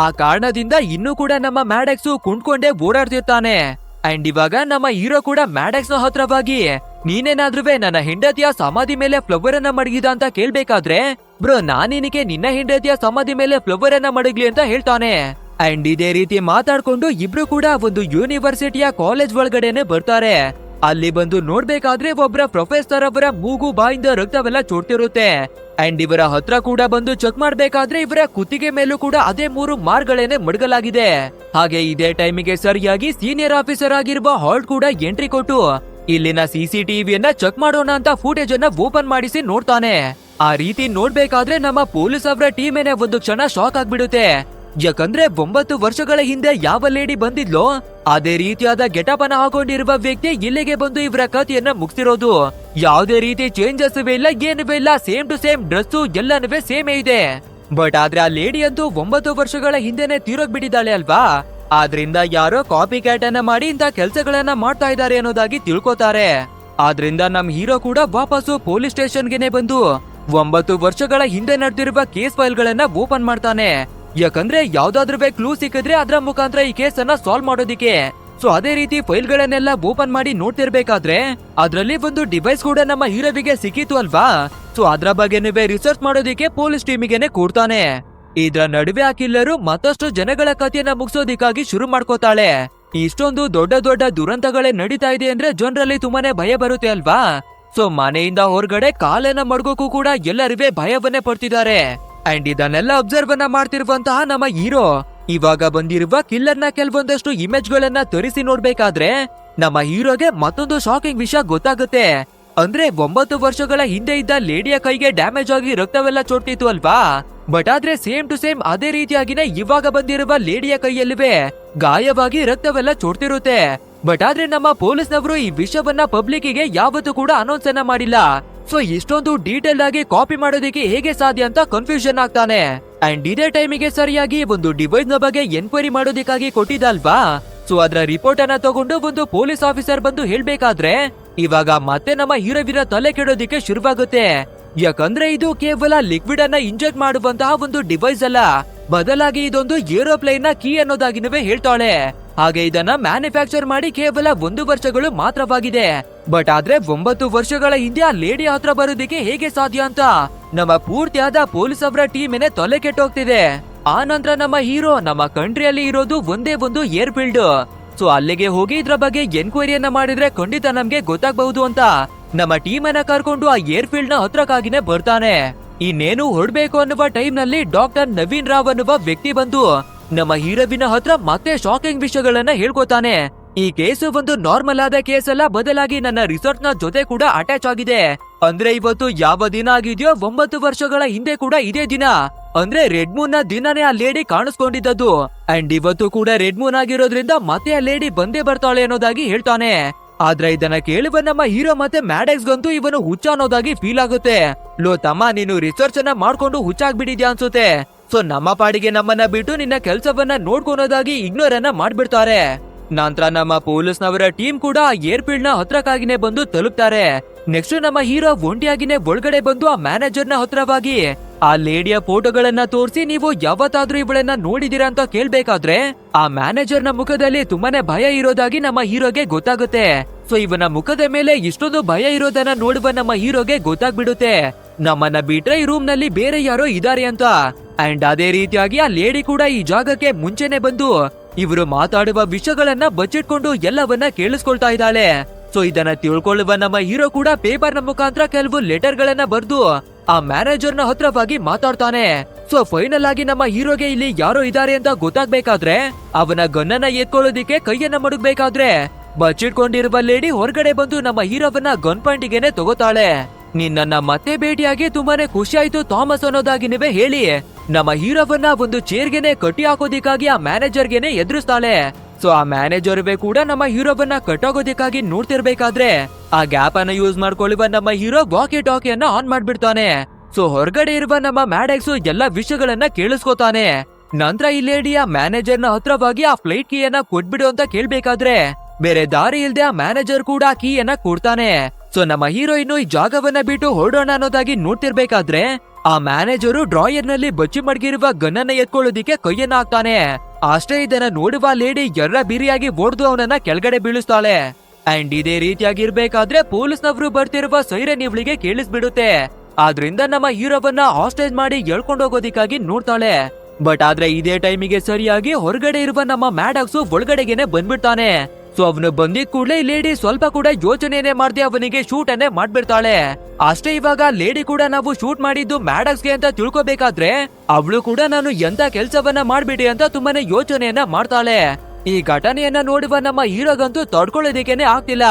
ಆ ಕಾರಣದಿಂದ ಇನ್ನೂ ಕೂಡ ನಮ್ಮ ಮ್ಯಾಡಕ್ಸ್ ಕುಂಡ್ಕೊಂಡೇ ಓಡಾಡ್ತಿರ್ತಾನೆ. ಅಂಡ್ ಇವಾಗ ನಮ್ಮ ಹೀರೋ ಕೂಡ ಮ್ಯಾಡಕ್ಸ್ ನ ಹತ್ರವಾಗಿ ನೀನೇನಾದ್ರೂ ನನ್ನ ಹೆಂಡತಿಯ ಸಮಾಧಿ ಮೇಲೆ ಫ್ಲವರ್ ಅನ್ನ ಮಡಗಿದ ಅಂತ ಕೇಳ್ಬೇಕಾದ್ರೆ ಬ್ರೋ ನಾನೇನಿಗೆ ನಿನ್ನ ಹೆಂಡತಿಯ ಸಮಾಧಿ ಮೇಲೆ ಫ್ಲವರ್ ಅನ್ನ ಮಡಗ್ಲಿ ಅಂತ ಹೇಳ್ತಾನೆ. ಅಂಡ್ ಇದೇ ರೀತಿ ಮಾತಾಡ್ಕೊಂಡು ಇಬ್ರು ಕೂಡ ಒಂದು ಯೂನಿವರ್ಸಿಟಿಯ ಕಾಲೇಜ್ ಒಳಗಡೆನೆ ಬರ್ತಾರೆ. ಅಲ್ಲಿ ಬಂದು ನೋಡ್ಬೇಕಾದ್ರೆ ಒಬ್ಬರ ಪ್ರೊಫೆಸರ್ ಅವರ ಮೂಗು ಬಾಯಿಂದ ರಕ್ತವೆಲ್ಲ ಚೋಡ್ತಿರುತ್ತೆ. ಅಂಡ್ ಇವರ ಹತ್ರ ಕೂಡ ಬಂದು ಚೆಕ್ ಮಾಡ್ಬೇಕಾದ್ರೆ ಇವರ ಕುತ್ತಿಗೆ ಮೇಲೂ ಕೂಡ ಅದೇ 3 ಮಾರ್ಗಳೇನೆ ಮಡಗಲಾಗಿದೆ. ಹಾಗೆ ಇದೇ ಟೈಮಿಗೆ ಸರಿಯಾಗಿ ಸೀನಿಯರ್ ಆಫೀಸರ್ ಆಗಿರುವ ಹಾಲ್ಟ್ ಕೂಡ ಎಂಟ್ರಿ ಕೊಟ್ಟು ಇಲ್ಲಿನ CCTVಯನ್ನ ಚೆಕ್ ಮಾಡೋಣ ಅಂತ ಫುಟೇಜ್ ಅನ್ನ ಓಪನ್ ಮಾಡಿಸಿ ನೋಡ್ತಾನೆ. ಆ ರೀತಿ ನೋಡ್ಬೇಕಾದ್ರೆ ನಮ್ಮ ಪೊಲೀಸ್ ಅವರ ಟೀಮೇನೆ ಒಂದು ಕ್ಷಣ ಶಾಕ್ ಆಗ್ಬಿಡುತ್ತೆ. ಯಾಕಂದ್ರೆ 9 ವರ್ಷಗಳ ಹಿಂದೆ ಯಾವ ಲೇಡಿ ಬಂದಿದ್ಲೋ ಅದೇ ರೀತಿಯಾದ ಗೆಟಪ್ ಅನ್ನ ಹಾಕೊಂಡಿರುವ ವ್ಯಕ್ತಿ ಇಲ್ಲಿಗೆ ಬಂದು ಇವರ ಕಥೆಯನ್ನ ಮುಗಿಸಿರೋದು. ಯಾವುದೇ ರೀತಿ ಚೇಂಜಸ್ ಇಲ್ಲ, ಏನೂ ಇಲ್ಲ, ಸೇಮ್ ಟು ಸೇಮ್ ಡ್ರೆಸ್ ಎಲ್ಲನೂ ಸೇಮ್ ಇದೆ. ಬಟ್ ಆದ್ರೆ ಆ ಲೇಡಿ ಅಂತೂ 9 ವರ್ಷಗಳ ಹಿಂದೆನೆ ತೀರೋಗ್ಬಿಟ್ಟಿದ್ದಾಳೆ ಅಲ್ವಾ. ಆದ್ರಿಂದ ಯಾರೋ ಕಾಪಿ ಕ್ಯಾಟ್ ಅನ್ನ ಮಾಡಿ ಇಂತ ಕೆಲ್ಸಗಳನ್ನ ಮಾಡ್ತಾ ಇದ್ದಾರೆ ಅನ್ನೋದಾಗಿ ತಿಳ್ಕೊತಾರೆ. ಆದ್ರಿಂದ ನಮ್ ಹೀರೋ ಕೂಡ ವಾಪಸ್ಸು ಪೊಲೀಸ್ ಸ್ಟೇಷನ್ಗೆನೆ ಬಂದು 9 ವರ್ಷಗಳ ಹಿಂದೆ ನಡೆದಿರುವ ಕೇಸ್ ಫೈಲ್ ಗಳನ್ನ ಓಪನ್ ಮಾಡ್ತಾನೆ. ಯಾಕಂದ್ರೆ ಯಾವ್ದಾದ್ರು ಕ್ಲೂ ಸಿಕ್ಕಿದ್ರೆ ಅದ್ರ ಮುಖಾಂತರ ಈ ಕೇಸ್ ಅನ್ನ ಸಾಲ್ವ್ ಮಾಡೋದಿಕ್ಕೆ. ಸೊ ಅದೇ ರೀತಿ ಫೈಲ್ ಗಳನ್ನೆಲ್ಲ ಓಪನ್ ಮಾಡಿ ನೋಡ್ತಿರ್ಬೇಕಾದ್ರೆ ಅದ್ರಲ್ಲಿ ಒಂದು ಡಿವೈಸ್ ಕೂಡ ನಮ್ಮ ಹೀರೋವಿಗೆ ಸಿಕ್ಕಿತು ಅಲ್ವಾ. ಸೊ ಅದ್ರ ಬಗ್ಗೆನೂ ರಿಸರ್ಚ್ ಮಾಡೋದಿಕ್ಕೆ ಪೊಲೀಸ್ ಟೀಮಿಗೆನೆ ಕೊಡ್ತಾನೆ. ಇದ್ರ ನಡುವೆ ಆ ಕಿಲ್ಲರು ಮತ್ತಷ್ಟು ಜನಗಳ ಕಥೆಯನ್ನ ಮುಗಿಸೋದಿಕ್ಕಾಗಿ ಶುರು ಮಾಡ್ಕೋತಾಳೆ. ಇಷ್ಟೊಂದು ದೊಡ್ಡ ದೊಡ್ಡ ದುರಂತಗಳೇ ನಡೀತಾ ಇದೆ ಅಂದ್ರೆ ಜನರಲ್ಲಿ ತುಂಬಾನೇ ಭಯ ಬರುತ್ತೆ ಅಲ್ವಾ. ಸೊ ಮನೆಯಿಂದ ಹೊರಗಡೆ ಕಾಲನ್ನ ಮಡ್ಗೋಕು ಕೂಡ ಎಲ್ಲರಿವೆ ಭಯವನ್ನೇ ಪಡ್ತಿದ್ದಾರೆ. ಅಂಡ್ ಇದನ್ನೆಲ್ಲ ಅಬ್ಸರ್ವ್ ಅನ್ನ ಮಾಡ್ತಿರುವಂತಹ ನಮ್ಮ ಹೀರೋ ಇವಾಗ ಬಂದಿರುವ ಕಿಲ್ಲರ್ನ ಕೆಲವೊಂದಷ್ಟು ಇಮೇಜ್ ಗಳನ್ನ ತರಿಸಿ ನೋಡ್ಬೇಕಾದ್ರೆ ನಮ್ಮ ಹೀರೋಗೆ ಮತ್ತೊಂದು ಶಾಕಿಂಗ್ ವಿಷಯ ಗೊತ್ತಾಗುತ್ತೆ. ಅಂದ್ರೆ 9 ವರ್ಷಗಳ ಹಿಂದೆ ಇದ್ದ ಲೇಡಿಯ ಕೈಗೆ ಡ್ಯಾಮೇಜ್ ಆಗಿ ರಕ್ತವೆಲ್ಲ ಚೋಟ್ತಿತ್ತು ಅಲ್ವಾ. ಬಟ್ ಆದ್ರೆ ಸೇಮ್ ಟು ಸೇಮ್ ಅದೇ ರೀತಿಯಾಗಿನೇ ಇವಾಗ ಬಂದಿರುವ ಲೇಡಿಯ ಕೈಯಲ್ಲಿವೆ ಗಾಯವಾಗಿ ರಕ್ತವೆಲ್ಲ ಚೋಟ್ತಿರುತ್ತೆ. ಬಟ್ ಆದ್ರೆ ನಮ್ಮ ಪೊಲೀಸ್ನವರು ಈ ವಿಷಯವನ್ನ ಪಬ್ಲಿಕ್ಗೆ ಯಾವತ್ತೂ ಕೂಡ ಅನೌನ್ಸ್ ಅನ್ನ ಮಾಡಿಲ್ಲ. ಸೊ ಇಷ್ಟೊಂದು ಡೀಟೇಲ್ ಆಗಿ ಕಾಪಿ ಮಾಡೋದಕ್ಕೆ ಹೇಗೆ ಸಾಧ್ಯ ಅಂತ ಕನ್ಫ್ಯೂಷನ್ ಆಗ್ತಾನೆ. ಅಂಡ್ ಇದೇ ಟೈಮಿಗೆ ಸರಿಯಾಗಿ ಒಂದು ಡಿವೈಸ್ ನ ಬಗ್ಗೆ ಎನ್ಕ್ವೈರಿ ಮಾಡೋದಕ್ಕಾಗಿ ಕೊಟ್ಟಿದ್ದಲ್ವಾ. ಸೊ ಅದರ ರಿಪೋರ್ಟ್ ಅನ್ನ ತಗೊಂಡು ಒಂದು ಪೊಲೀಸ್ ಆಫೀಸರ್ ಬಂದು ಹೇಳ್ಬೇಕಾದ್ರೆ ಇವಾಗ ಮತ್ತೆ ನಮ್ಮ ಹೀರೋವಿನ ತಲೆ ಕೆಡೋದಿಕ್ಕೆ ಶುರುವಾಗುತ್ತೆ. ಯಾಕಂದ್ರೆ ಇದು ಕೇವಲ ಲಿಕ್ವಿಡ್ ಅನ್ನ ಇಂಜೆಕ್ಟ್ ಮಾಡುವಂತಹ ಒಂದು ಡಿವೈಸ್ ಅಲ್ಲ, ಬದಲಾಗಿ ಇದೊಂದು ಏರೋಪ್ಲೇನ್ ನ ಕೀ ಅನ್ನೋದಾಗಿನವೇ ಹೇಳ್ತಾಳೆ. ಹಾಗೆ ಇದನ್ನ ಮ್ಯಾನುಫ್ಯಾಕ್ಚರ್ ಮಾಡಿ ಕೇವಲ 1 ವರ್ಷಗಳು ಮಾತ್ರವಾಗಿದೆ. ಬಟ್ ಆದ್ರೆ 9 ವರ್ಷಗಳ ಹಿಂದೆ ಆ ಲೇಡಿ ಹತ್ರ ಬರೋದಿಕ್ಕೆ ಹೇಗೆ ಸಾಧ್ಯ ಅಂತ ನಮ್ಮ ಪೂರ್ತಿಯಾದ ಪೊಲೀಸ್ ಅವರ ಟೀಮೇನೆ ತಲೆ ಕೆಟ್ಟೋಗ್ತಿದೆ. ಆ ನಂತರ ನಮ್ಮ ಹೀರೋ ನಮ್ಮ ಕಂಟ್ರಿಯಲ್ಲಿ ಇರೋದು ಒಂದೇ ಒಂದು ಏರ್ ಫೀಲ್ಡ್. ಸೊ ಅಲ್ಲಿಗೆ ಹೋಗಿ ಇದ್ರ ಬಗ್ಗೆ ಎನ್ಕ್ವೈರಿಯನ್ನ ಮಾಡಿದ್ರೆ ಖಂಡಿತ ನಮ್ಗೆ ಗೊತ್ತಾಗಬಹುದು ಅಂತ ನಮ್ಮ ಟೀಮ್ ಅನ್ನ ಕರ್ಕೊಂಡು ಆ ಏರ್ ಫೀಲ್ಡ್ ನ ಹತ್ರಕ್ಕಾಗಿನೇ ಬರ್ತಾನೆ. ಇನ್ನೇನು ಹೊರಡ್ಬೇಕು ಅನ್ನುವ ಟೈಮ್ ನಲ್ಲಿ ಡಾಕ್ಟರ್ ನವೀನ್ ರಾವ್ ಅನ್ನುವ ವ್ಯಕ್ತಿ ಬಂದು ನಮ್ಮ ಹೀರೋವಿನ ಹತ್ರ ಮತ್ತೆ ಶಾಕಿಂಗ್ ವಿಷಯಗಳನ್ನ ಹೇಳ್ಕೊತಾನೆ. ಈ ಕೇಸು ಒಂದು ನಾರ್ಮಲ್ ಆದ ಕೇಸ್ ಅಲ್ಲ, ಬದಲಾಗಿ ನನ್ನ ರಿಸರ್ಚ್ ನ ಜೊತೆ ಕೂಡ ಅಟ್ಯಾಚ್ ಆಗಿದೆ. ಅಂದ್ರೆ ಇವತ್ತು ಯಾವ ದಿನ ಆಗಿದೆಯೋ 9 ವರ್ಷಗಳ ಹಿಂದೆ ಕೂಡ ಇದೇ ದಿನ, ಅಂದ್ರೆ ರೆಡ್ ಮೂನ್ ನ ದಿನನೇ ಆ ಲೇಡಿ ಕಾಣಿಸ್ಕೊಂಡಿದ್ದದು. ಅಂಡ್ ಇವತ್ತು ಕೂಡ ರೆಡ್ ಮೂನ್ ಆಗಿರೋದ್ರಿಂದ ಮತ್ತೆ ಆ ಲೇಡಿ ಬಂದೇ ಬರ್ತಾಳೆ ಅನ್ನೋದಾಗಿ ಹೇಳ್ತಾನೆ. ಆದ್ರೆ ಇದನ್ನ ಕೇಳುವ ನಮ್ಮ ಹೀರೋ ಮತ್ತೆ ಮ್ಯಾಡೆಕ್ಸ್ ಗಂತೂ ಇವನು ಹುಚ್ಚ ಅನ್ನೋದಾಗಿ ಫೀಲ್ ಆಗುತ್ತೆ. ಲೋ ತಮ್ಮ, ನೀನು ರಿಸರ್ಚ್ ಅನ್ನ ಮಾಡ್ಕೊಂಡು ಹುಚ್ಚಾಗ್ಬಿಟ್ಟಿದ್ಯಾ ಅನ್ಸುತ್ತೆ. ಸೊ ನಮ್ಮ ಪಾಡಿಗೆ ನಮ್ಮನ್ನ ಬಿಟ್ಟು ನಿನ್ನ ಕೆಲ್ಸವನ್ನ ನೋಡ್ಕೊಳೋದಾಗಿ ಇಗ್ನೋರ್ ಅನ್ನ ಮಾಡ್ಬಿಡ್ತಾರೆ. ನಂತರ ನಮ್ಮ ಪೊಲೀಸ್ನವರ ಟೀಮ್ ಕೂಡ ಆ ಏರ್ ಫೀಲ್ಡ್ ನ ಹತ್ರಕ್ಕಾಗಿನೇ ಬಂದು ತಲುಪ್ತಾರೆ. ನೆಕ್ಸ್ಟ್ ನಮ್ಮ ಹೀರೋ ಒಂಟಿಯಾಗಿನೇ ಒಳಗಡೆ ಬಂದು ಆ ಮ್ಯಾನೇಜರ್ ನ ಹತ್ರವಾಗಿ ಆ ಲೇಡಿಯ ಫೋಟೋಗಳನ್ನ ತೋರಿಸಿ ನೀವು ಯಾವತ್ತಾದ್ರೂ ಇವಳನ್ನ ನೋಡಿದೀರಾ ಅಂತ ಕೇಳ್ಬೇಕಾದ್ರೆ ಆ ಮ್ಯಾನೇಜರ್ ನ ಮುಖದಲ್ಲಿ ತುಂಬಾನೇ ಭಯ ಇರೋದಾಗಿ ನಮ್ಮ ಹೀರೋಗೆ ಗೊತ್ತಾಗುತ್ತೆ. ಸೊ ಇವನ ಮುಖದ ಮೇಲೆ ಇಷ್ಟೊಂದು ಭಯ ಇರೋದನ್ನ ನೋಡುವ ನಮ್ಮ ಹೀರೋಗೆ ಗೊತ್ತಾಗ್ಬಿಡುತ್ತೆ ನಮ್ಮನ್ನ ಬಿಟ್ರೆ ಈ ರೂಮ್ ನಲ್ಲಿ ಬೇರೆ ಯಾರೋ ಇದಾರೆ ಅಂತ. ಅಂಡ್ ಅದೇ ರೀತಿಯಾಗಿ ಆ ಲೇಡಿ ಕೂಡ ಈ ಜಾಗಕ್ಕೆ ಮುಂಚೆನೆ ಬಂದು ಇವರು ಮಾತಾಡುವ ವಿಷಯಗಳನ್ನ ಬಚ್ಚಿಟ್ಕೊಂಡು ಎಲ್ಲವನ್ನ ಕೇಳಿಸ್ಕೊಳ್ತಾ ಇದ್ದಾಳೆ. ಸೊ ಇದನ್ನ ತಿಳ್ಕೊಳ್ಳುವ ನಮ್ಮ ಹೀರೋ ಕೂಡ ಪೇಪರ್ ನ ಮುಖಾಂತರ ಕೆಲವು ಲೆಟರ್ ಗಳನ್ನ ಬರ್ದು ಆ ಮ್ಯಾನೇಜರ್ ನ ಹತ್ರವಾಗಿ ಮಾತಾಡ್ತಾನೆ. ಸೊ ಫೈನಲ್ ಆಗಿ ನಮ್ಮ ಹೀರೋಗೆ ಇಲ್ಲಿ ಯಾರೋ ಇದಾರೆ ಅಂತ ಗೊತ್ತಾಗ್ಬೇಕಾದ್ರೆ ಅವನ ಗನ್ನನ್ನ ಎತ್ಕೊಳ್ಳೋದಿಕ್ಕೆ ಕೈಯನ್ನ ಮಡಗ್ಬೇಕಾದ್ರೆ ಬಚ್ಚಿಟ್ಕೊಂಡಿರುವ ಲೇಡಿ ಹೊರಗಡೆ ಬಂದು ನಮ್ಮ ಹೀರೋವನ್ನ ಗನ್ ಪಾಯಿಂಟಿಗೆನೆ ತಗೋತಾಳೆ. ನಿನ್ನ ಮತ್ತೆ ಭೇಟಿಯಾಗಿ ತುಂಬಾನೇ ಖುಷಿ ಆಯ್ತು ಥಾಮಸ್ ಅನ್ನೋದಾಗಿ ನೀವೇ ಹೇಳಿ ನಮ್ಮ ಹೀರೋವನ್ನ ಒಂದು ಚೇರ್ಗೆನೆ ಕಟ್ಟಿ ಹಾಕೋದಿಕ್ಕಾಗಿ ಆ ಮ್ಯಾನೇಜರ್ಗೆನೆ ಎದುರಿಸ್ತಾಳೆ. ಸೊ ಆ ಮ್ಯಾನೇಜರ್ ಕೂಡ ನಮ್ಮ ಹೀರೋವನ್ನ ಕಟ್ಟಾಗೋದಿಕ್ಕಾಗಿ ನೋಡ್ತಿರ್ಬೇಕಾದ್ರೆ ಆ ಗ್ಯಾಪ್ ಅನ್ನ ಯೂಸ್ ಮಾಡ್ಕೊಳ್ಳುವ ನಮ್ಮ ಹೀರೋ ವಾಕಿ ಟಾಕಿಯನ್ನ ಆನ್ ಮಾಡ್ಬಿಡ್ತಾನೆ. ಸೊ ಹೊರಗಡೆ ಇರುವ ನಮ್ಮ ಮ್ಯಾಡೆಕ್ಸ್ ಎಲ್ಲಾ ವಿಷಯಗಳನ್ನ ಕೇಳಿಸ್ಕೊತಾನೆ. ನಂತರ ಈ ಲೇಡಿಯ ಮ್ಯಾನೇಜರ್ ನ ಹತ್ರವಾಗಿ ಆ ಫ್ಲೈಟ್ ಕೀಯನ್ನ ಕೊಟ್ಬಿಡು ಅಂತ ಕೇಳ್ಬೇಕಾದ್ರೆ ಬೇರೆ ದಾರಿ ಇಲ್ದೆ ಆ ಮ್ಯಾನೇಜರ್ ಕೂಡ ಕೀಯನ್ನ ಕೊಡ್ತಾನೆ. ಸೊ ನಮ್ಮ ಹೀರೋ ಇನ್ನು ಈ ಜಾಗವನ್ನ ಬಿಟ್ಟು ಹೊರಡೋಣ ಅನ್ನೋದಾಗಿ ನೋಡ್ತಿರ್ಬೇಕಾದ್ರೆ ಆ ಮ್ಯಾನೇಜರು ಡ್ರಾಯರ್ ನಲ್ಲಿ ಬಚ್ಚಿ ಮಡಗಿರುವ ಗನ್ನನ್ನ ಎತ್ಕೊಳ್ಳೋದಿಕ್ಕೆ ಕೈಯನ್ನ ಹಾಕ್ತಾನೆ. ಅಷ್ಟೇ ಇದನ್ನ ನೋಡುವ ಲೇಡಿ ಎರ್ರ ಬಿರಿಯಾಗಿ ಓಡ್ದು ಅವನನ್ನ ಕೆಳಗಡೆ ಬೀಳಿಸ್ತಾಳೆ. ಅಂಡ್ ಇದೇ ರೀತಿಯಾಗಿರ್ಬೇಕಾದ್ರೆ ಪೊಲೀಸ್ನವರು ಬರ್ತಿರುವ ಸೈರನ್ ಇವಳಿಗೆ ಕೇಳಿಸ್ಬಿಡುತ್ತೆ. ಆದ್ರಿಂದ ನಮ್ಮ ಹೀರೋವನ್ನ ಹಾಸ್ಟೇಜ್ ಮಾಡಿ ಎಳ್ಕೊಂಡೋಗೋದಿಕ್ಕಾಗಿ ನೋಡ್ತಾಳೆ. ಬಟ್ ಆದ್ರೆ ಇದೇ ಟೈಮಿಗೆ ಸರಿಯಾಗಿ ಹೊರಗಡೆ ಇರುವ ನಮ್ಮ ಮ್ಯಾಡಾಕ್ಸ್ ಒಳಗಡೆಗೆನೆ ಬಂದ್ಬಿಡ್ತಾನೆ. ಸೊ ಅವನು ಬಂದಿದ್ ಕೂಡಲೇ ಲೇಡಿ ಸ್ವಲ್ಪ ಕೂಡ ಯೋಚನೆನೇ ಮಾಡದೆ ಅವನಿಗೆ ಶೂಟ್ ಅನ್ನೇ ಮಾಡ್ಬಿಡ್ತಾಳೆ. ಅಷ್ಟೇ ಇವಾಗ ಲೇಡಿ ಕೂಡ ನಾವು ಶೂಟ್ ಮಾಡಿದ್ದು ಮ್ಯಾಡಾಕ್ಸ್ಗೆ ಅಂತ ತಿಳ್ಕೊಬೇಕಾದ್ರೆ ಅವಳು ಕೂಡ ನಾನು ಎಂತ ಕೆಲ್ಸವನ್ನ ಮಾಡ್ಬಿಡಿ ಅಂತ ತುಂಬಾನೇ ಯೋಚನೆಯನ್ನ ಮಾಡ್ತಾಳೆ. ಈ ಘಟನೆಯನ್ನ ನೋಡುವ ನಮ್ಮ ಹೀರೋಗಂತೂ ತಡ್ಕೊಳ್ಳೋದಿಕ್ಕೇನೆ ಆಗ್ತಿಲ್ಲ.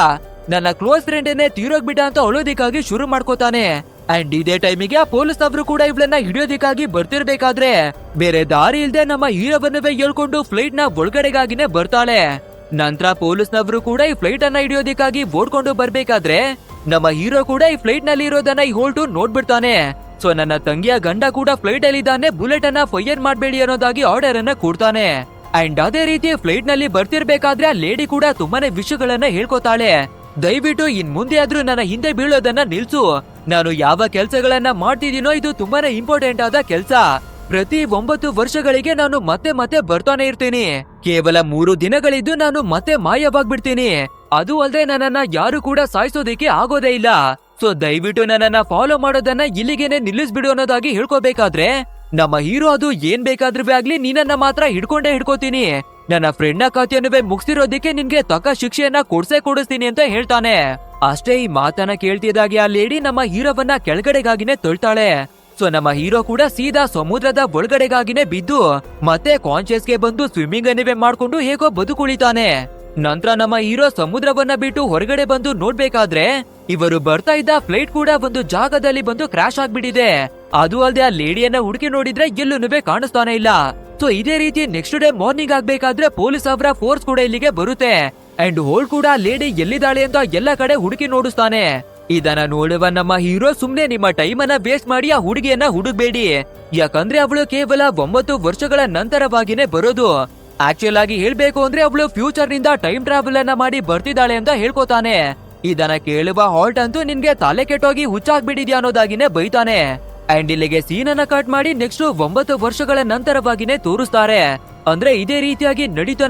ನನ್ನ ಕ್ಲೋಸ್ ಫ್ರೆಂಡ್ ಏನೇ ತೀರೋಗ್ಬಿಟ್ಟ ಅಂತ ಅಳೋದಿಕ್ಕಾಗಿ ಶುರು ಮಾಡ್ಕೋತಾನೆ. ಅಂಡ್ ಇದೇ ಟೈಮಿಗೆ ಆ ಪೊಲೀಸ್ನವರು ಕೂಡ ಇವಳನ್ನ ಹಿಡಿಯೋದಕ್ಕಾಗಿ ಬರ್ತಿರ್ಬೇಕಾದ್ರೆ ಬೇರೆ ದಾರಿ ಇಲ್ದೆ ನಮ್ಮ ಹೀರೋವನ್ನವೇ ಹೇಳ್ಕೊಂಡು ಫ್ಲೈಟ್ ನ ಒಳಗಡೆಗಾಗಿನೇ ಬರ್ತಾಳೆ. ನಂತರ ಪೊಲೀಸ್ನವರು ಕೂಡ ಈ ಫ್ಲೈಟ್ ಅನ್ನ ಹಿಡಿಯೋದಕ್ಕಾಗಿ ಓಡ್ಕೊಂಡು ಬರ್ಬೇಕಾದ್ರೆ ನಮ್ಮ ಹೀರೋ ಕೂಡ ಈ ಫ್ಲೈಟ್ ನಲ್ಲಿ ಇರೋದನ್ನ ಈ ಹೋಲ್ಟು ನೋಡ್ಬಿಡ್ತಾನೆ. ಸೊ ನನ್ನ ತಂಗಿಯ ಗಂಡ ಕೂಡ ಫ್ಲೈಟ್ ಅಲ್ಲಿ ಇದ್ದಾನೆ, ಬುಲೆಟ್ ಅನ್ನ ಫೈರ್ ಮಾಡಬೇಡಿ ಅನ್ನೋದಾಗಿ ಆರ್ಡರ್ ಅನ್ನ ಕೊಡ್ತಾನೆ. ಅಂಡ್ ಅದೇ ರೀತಿ ಫ್ಲೈಟ್ ನಲ್ಲಿ ಬರ್ತಿರ್ಬೇಕಾದ್ರೆ ಆ ಲೇಡಿ ಕೂಡ ತುಂಬಾನೇ ವಿಷಯಗಳನ್ನ ಹೇಳ್ಕೊತಾಳೆ. ದಯವಿಟ್ಟು ಇನ್ ಮುಂದೆ ಆದ್ರೂ ನನ್ನ ಹಿಂದೆ ಬೀಳೋದನ್ನ ನಿಲ್ಸು. ನಾನು ಯಾವ ಕೆಲ್ಸಗಳನ್ನ ಮಾಡ್ತಿದ್ದೀನೋ ಇದು ತುಂಬಾನೇ ಇಂಪಾರ್ಟೆಂಟ್ ಆದ ಕೆಲ್ಸ. ಪ್ರತಿ 9 ವರ್ಷಗಳಿಗೆ ನಾನು ಮತ್ತೆ ಮತ್ತೆ ಬರ್ತಾನೆ ಇರ್ತೀನಿ. ಕೇವಲ 3 ದಿನಗಳಿದ್ದು ನಾನು ಮತ್ತೆ ಮಾಯವಾಗ್ಬಿಡ್ತೀನಿ. ಅದು ಅಲ್ಲದೆ ನನ್ನನ್ನ ಯಾರು ಕೂಡ ಸಾಯಿಸೋದಕ್ಕೆ ಆಗೋದೇ ಇಲ್ಲ. ಸೊ ದಯವಿಟ್ಟು ನನ್ನನ್ನ ಫಾಲೋ ಮಾಡೋದನ್ನ ಇಲ್ಲಿಗೇನೆ ನಿಲ್ಲಿಸ್ಬಿಡು ಅನ್ನೋದಾಗಿ ಹೇಳ್ಕೋಬೇಕಾದ್ರೆ ನಮ್ಮ ಹೀರೋ ಅದು ಏನ್ ಬೇಕಾದ್ರೂ ಆಗ್ಲಿ ನೀನನ್ನ ಮಾತ್ರ ಹಿಡ್ಕೋತೀನಿ, ನನ್ನ ಫ್ರೆಂಡ್ ನ ಕಥೆಯನ್ನುವೆ ಮುಗಿಸಿರೋದಕ್ಕೆ ನಿನ್ಗೆ ತಕ್ಕ ಶಿಕ್ಷೆಯನ್ನ ಕೊಡಿಸ್ತೀನಿ ಅಂತ ಹೇಳ್ತಾನೆ. ಅಷ್ಟೇ ಈ ಮಾತನ್ನ ಕೇಳ್ತಿದ್ದಾಗೆ ಆ ಲೇಡಿ ನಮ್ಮ ಹೀರೋವನ್ನ ಕೆಳಗಡೆಗಾಗಿನೇ ತೊಳ್ತಾಳೆ. ಸೊ ನಮ್ಮ ಹೀರೋ ಕೂಡ ಸೀದಾ ಸಮುದ್ರದ ಒಳಗಡೆಗಾಗಿನೇ ಬಿದ್ದು ಮತ್ತೆ ಕಾನ್ಶಿಯಸ್ಗೆ ಬಂದು ಸ್ವಿಮ್ಮಿಂಗ್ ಅನ್ನವೇ ಮಾಡ್ಕೊಂಡು ಹೇಗೋ ಬದುಕುಳಿತಾನೆ. ನಂತರ ನಮ್ಮ ಹೀರೋ ಸಮುದ್ರವನ್ನ ಬಿಟ್ಟು ಹೊರಗಡೆ ಬಂದು ನೋಡ್ಬೇಕಾದ್ರೆ ಇವರು ಬರ್ತಾ ಇದ್ದ ಫ್ಲೈಟ್ ಕೂಡ ಒಂದು ಜಾಗದಲ್ಲಿ ಬಂದು ಕ್ರಾಶ್ ಆಗ್ಬಿಟ್ಟಿದೆ. ಅದು ಅಲ್ಲದೆ ಆ ಲೇಡಿಯನ್ನ ಹುಡುಕಿ ನೋಡಿದ್ರೆ ಎಲ್ಲೂ ಕಾಣಿಸ್ತಾನೆ ಇಲ್ಲ. ಸೊ ಇದೇ ರೀತಿ ನೆಕ್ಸ್ಟ್ ಡೇ ಮಾರ್ನಿಂಗ್ ಆಗ್ಬೇಕಾದ್ರೆ ಪೊಲೀಸ್ ಅವರ ಫೋರ್ಸ್ ಕೂಡ ಇಲ್ಲಿಗೆ ಬರುತ್ತೆ. ಅಂಡ್ ಹೋಲ್ ಕೂಡ ಲೇಡಿ ಎಲ್ಲಿದ್ದಾಳೆ ಅಂತ ಎಲ್ಲ ಕಡೆ ಹುಡುಕಿ ನೋಡಿಸ್ತಾನೆ. ಇದನ್ನ ನೋಡುವ ನಮ್ಮ ಹೀರೋ ಸುಮ್ನೆ ನಿಮ್ಮ ಟೈಮ್ ಅನ್ನ ವೇಸ್ಟ್ ಮಾಡಿ ಆ ಹುಡುಗಿಯನ್ನ ಹುಡುಕ್ಬೇಡಿ, ಯಾಕಂದ್ರೆ ಅವಳು ಕೇವಲ 9 ವರ್ಷಗಳ ನಂತರವಾಗಿನೇ ಬರೋದು. ಆಕ್ಚುಲ್ ಆಗಿ ಹೇಳ್ಬೇಕು ಅಂದ್ರೆ ಅವಳು ಫ್ಯೂಚರ್ ನಿಂದ ಟೈಮ್ ಟ್ರಾವೆಲ್ ಅನ್ನ ಮಾಡಿ ಬರ್ತಿದ್ದಾಳೆ ಅಂತ ಹೇಳ್ಕೊತಾನೆ. ಇದನ್ನ ಕೇಳುವ ಹಾಲ್ಟ್ ಅಂತೂ ನಿನ್ಗೆ ತಲೆ ಕೆಟ್ಟೋಗಿ ಹುಚ್ಚಾಗ್ಬಿಟ್ಟಿದ್ಯಾ ಅನ್ನೋದಾಗಿನೇ ಬೈತಾನೆ. ಅಂಡ್ ಇಲ್ಲಿಗೆ ಸೀನ್ ಅನ್ನ ಕಟ್ ಮಾಡಿ ನೆಕ್ಸ್ಟ್ 9 ವರ್ಷಗಳ ನಂತರವಾಗಿನೇ ತೋರಿಸ್ತಾರೆ. ಅಂದ್ರೆ ಇದೇ ರೀತಿಯಾಗಿ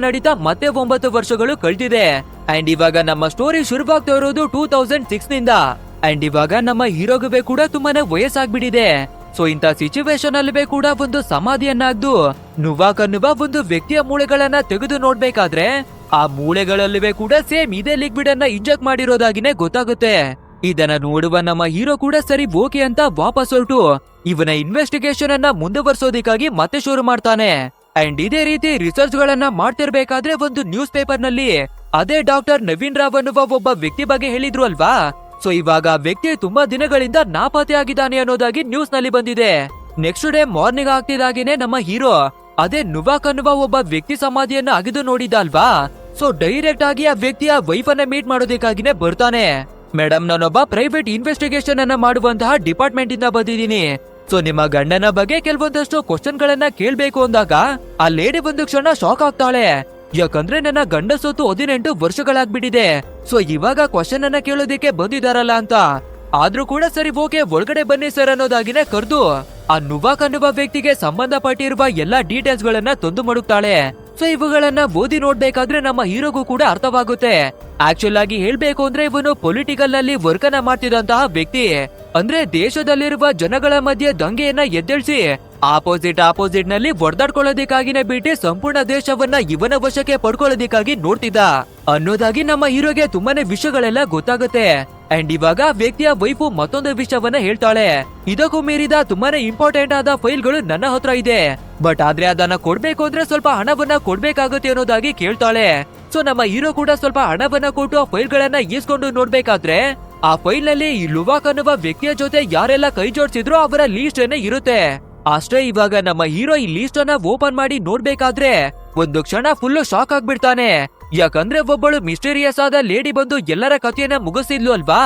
ನಡೀತಾ ಮತ್ತೆ 9 ವರ್ಷಗಳು ಕಳ್ತಿದೆ. ಅಂಡ್ ಇವಾಗ ನಮ್ಮ ಸ್ಟೋರಿ ಶುರುವಾಗ್ತಾ ಇರೋದು 2006 ನಿಂದ. ಅಂಡ್ ಇವಾಗ ನಮ್ಮ ಹೀರೋಗುವೆ ಕೂಡ ತುಂಬಾನೇ ವಯಸ್ಸಾಗ್ಬಿಟ್ಟಿದೆ. ಸೊ ಇಂಥ ಸಿಚುವೇಶನ್ ಅಲ್ಲವೇ ಕೂಡ ಒಂದು ಸಮಾಧಿಯನ್ನಾಗ್ದು ನುವಾಕ್ ಅನ್ನುವ ಒಂದು ವ್ಯಕ್ತಿಯ ಮೂಳೆಗಳನ್ನ ತೆಗೆದು ನೋಡ್ಬೇಕಾದ್ರೆ ಆ ಮೂಳೆಗಳಲ್ಲವೇ ಕೂಡ ಸೇಮ್ ಇದೇ ಲಿಕ್ವಿಡ್ ಅನ್ನ ಇಂಜೆಕ್ಟ್ ಮಾಡಿರೋದಾಗಿನೇ ಗೊತ್ತಾಗುತ್ತೆ. ಇದನ್ನ ನೋಡುವ ನಮ್ಮ ಹೀರೋ ಕೂಡ ಸರಿ ಓಕೆ ಅಂತ ವಾಪಸ್ ಹೊರಟು ಇವನ ಇನ್ವೆಸ್ಟಿಗೇಷನ್ ಅನ್ನ ಮುಂದುವರ್ಸೋದಕ್ಕಾಗಿ ಮತ್ತೆ ಶುರು ಮಾಡ್ತಾನೆ. ಅಂಡ್ ಇದೇ ರೀತಿ ರಿಸರ್ಚ್ ಗಳನ್ನ ಮಾಡ್ತಿರ್ಬೇಕಾದ್ರೆ ಒಂದು ನ್ಯೂಸ್ ಪೇಪರ್ ನಲ್ಲಿ ಅದೇ ಡಾಕ್ಟರ್ ನವೀನ್ ರಾವ್ ಅನ್ನುವ ಒಬ್ಬ ವ್ಯಕ್ತಿ ಬಗ್ಗೆ ಹೇಳಿದ್ರು ಅಲ್ವಾ. ಸೊ ಇವಾಗ ವ್ಯಕ್ತಿ ತುಂಬಾ ದಿನಗಳಿಂದ ನಾಪತ್ತೆ ಆಗಿದ್ದಾನೆ ಅನ್ನೋದಾಗಿ ನ್ಯೂಸ್ ನಲ್ಲಿ ಬಂದಿದೆ. ನೆಕ್ಸ್ಟ್ ಡೇ ಮಾರ್ನಿಂಗ್ ಆಗ್ತಿದಾಗೇನೆ ನಮ್ಮ ಹೀರೋ ಅದೇ ನುವಾಕ್ ಅನ್ನುವ ಒಬ್ಬ ವ್ಯಕ್ತಿ ಸಮಾಧಿಯನ್ನ ಅಗೆದು ನೋಡಿದ ಅಲ್ವಾ. ಸೊ ಡೈರೆಕ್ಟ್ ಆಗಿ ಆ ವ್ಯಕ್ತಿಯ ವೈಫ್ ಅನ್ನ ಮೀಟ್ ಮಾಡೋದಕ್ಕಾಗಿನೇ ಬರ್ತಾನೆ. ಮೇಡಮ್, ನಾನೊಬ್ಬ ಪ್ರೈವೇಟ್ ಇನ್ವೆಸ್ಟಿಗೇಷನ್ ಅನ್ನ ಮಾಡುವಂತಹ ಡಿಪಾರ್ಟ್ಮೆಂಟ್ ಇಂದ ಬಂದಿದ್ದೀನಿ. ಸೊ ನಿಮ್ಮ ಗಂಡನ ಬಗ್ಗೆ ಕೆಲವೊಂದಷ್ಟು ಕ್ವಶನ್ ಗಳನ್ನ ಕೇಳ್ಬೇಕು ಅಂದಾಗ ಆ ಲೇಡಿ ಒಂದು ಕ್ಷಣ ಶಾಕ್ ಆಗ್ತಾಳೆ. ಯಾಕಂದ್ರೆ ನನ್ನ ಗಂಡ ಸೊತ್ತು 18 ವರ್ಷಗಳಾಗ್ಬಿಟ್ಟಿದೆ. ಸೊ ಇವಾಗ ಕ್ವಶನ್ ಅನ್ನ ಕೇಳೋದಿಕ್ಕೆ ಬಂದಿದಾರಲ್ಲ ಅಂತ. ಆದ್ರೂ ಕೂಡ ಸರಿ ಓಕೆ ಒಳಗಡೆ ಬನ್ನಿ ಸರ್ ಅನ್ನೋದಾಗಿನೇ ಕರ್ದು ಆ ನುವಾಕ್ ಅನ್ನುವ ವ್ಯಕ್ತಿಗೆ ಸಂಬಂಧಪಟ್ಟಿರುವ ಎಲ್ಲಾ ಡೀಟೇಲ್ಸ್ ಗಳನ್ನ ತಂದು ಮಡುಕ್ತಾಳೆ. ಸೊ ಇವುಗಳನ್ನ ಓದಿ ನೋಡ್ಬೇಕಾದ್ರೆ ನಮ್ಮ ಹೀರೋಗೂ ಕೂಡ ಅರ್ಥವಾಗುತ್ತೆ. ಆಕ್ಚುಲ್ ಆಗಿ ಹೇಳ್ಬೇಕು ಅಂದ್ರೆ ಇವನು ಪೊಲಿಟಿಕಲ್ ನಲ್ಲಿ ವರ್ಕ್ ಅನ್ನ ಮಾಡ್ತಿದ್ದಂತಹ ವ್ಯಕ್ತಿ. ಅಂದ್ರೆ ದೇಶದಲ್ಲಿರುವ ಜನಗಳ ಮಧ್ಯೆ ದಂಗೆಯನ್ನ ಎದ್ದೇಳಿಸಿ ಆಪೋಸಿಟ್ ನಲ್ಲಿ ಹೊಡೆದಾಡ್ಕೊಳ್ಳೋದಕ್ಕಾಗಿನೇ ಬಿಟ್ಟು ಸಂಪೂರ್ಣ ದೇಶವನ್ನ ಇವನ ವಶಕ್ಕೆ ಪಡ್ಕೊಳ್ಳೋದಕ್ಕಾಗಿ ನೋಡ್ತಿದ್ದ ಅನ್ನೋದಾಗಿ ನಮ್ಮ ಹೀರೋಗೆ ತುಂಬಾನೇ ವಿಷಯಗಳೆಲ್ಲ ಗೊತ್ತಾಗುತ್ತೆ. ಅಂಡ್ ಇವಾಗ ವ್ಯಕ್ತಿಯ ವೈಫು ಮತ್ತೊಂದು ವಿಷಯವನ್ನ ಹೇಳ್ತಾಳೆ. ಇದಕ್ಕೂ ಮೀರಿದ ತುಂಬಾನೇ ಇಂಪಾರ್ಟೆಂಟ್ ಆದ ಫೈಲ್ಗಳು ನನ್ನ ಹತ್ರ ಇದೆ, ಬಟ್ ಆದ್ರೆ ಅದನ್ನ ಕೊಡ್ಬೇಕು ಅಂದ್ರೆ ಸ್ವಲ್ಪ ಹಣವನ್ನ ಕೊಡ್ಬೇಕಾಗುತ್ತೆ ಅನ್ನೋದಾಗಿ ಕೇಳ್ತಾಳೆ. ಸೊ ನಮ್ಮ ಹೀರೋ ಕೂಡ ಸ್ವಲ್ಪ ಹಣವನ್ನ ಕೊಟ್ಟು ಆ ಫೈಲ್ ಗಳನ್ನ ಈಸ್ಕೊಂಡು ನೋಡ್ಬೇಕಾದ್ರೆ ಆ ಫೈಲ್ ನಲ್ಲಿ ಈ ನುವಾಕ್ ಅನ್ನುವ ವ್ಯಕ್ತಿಯ ಜೊತೆ ಯಾರೆಲ್ಲ ಕೈ ಜೋಡಿಸಿದ್ರು ಅವರ ಲೀಸ್ಟ್ ಏನೇ ಇರುತ್ತೆ. ಅಷ್ಟೇ ಇವಾಗ ನಮ್ಮ ಹೀರೋ ಈ ಲೀಸ್ಟ್ ಅನ್ನ ಓಪನ್ ಮಾಡಿ ನೋಡ್ಬೇಕಾದ್ರೆ ಒಂದು ಕ್ಷಣ ಫುಲ್ ಶಾಕ್ ಆಗ್ಬಿಡ್ತಾನೆ. ಯಾಕಂದ್ರೆ ಒಬ್ಬಳು ಮಿಸ್ಟೀರಿಯಸ್ ಆದ ಲೇಡಿ ಬಂದು ಎಲ್ಲರ ಕಥೆಯನ್ನ ಮುಗಿಸಿದ್ಲು ಅಲ್ವಾ.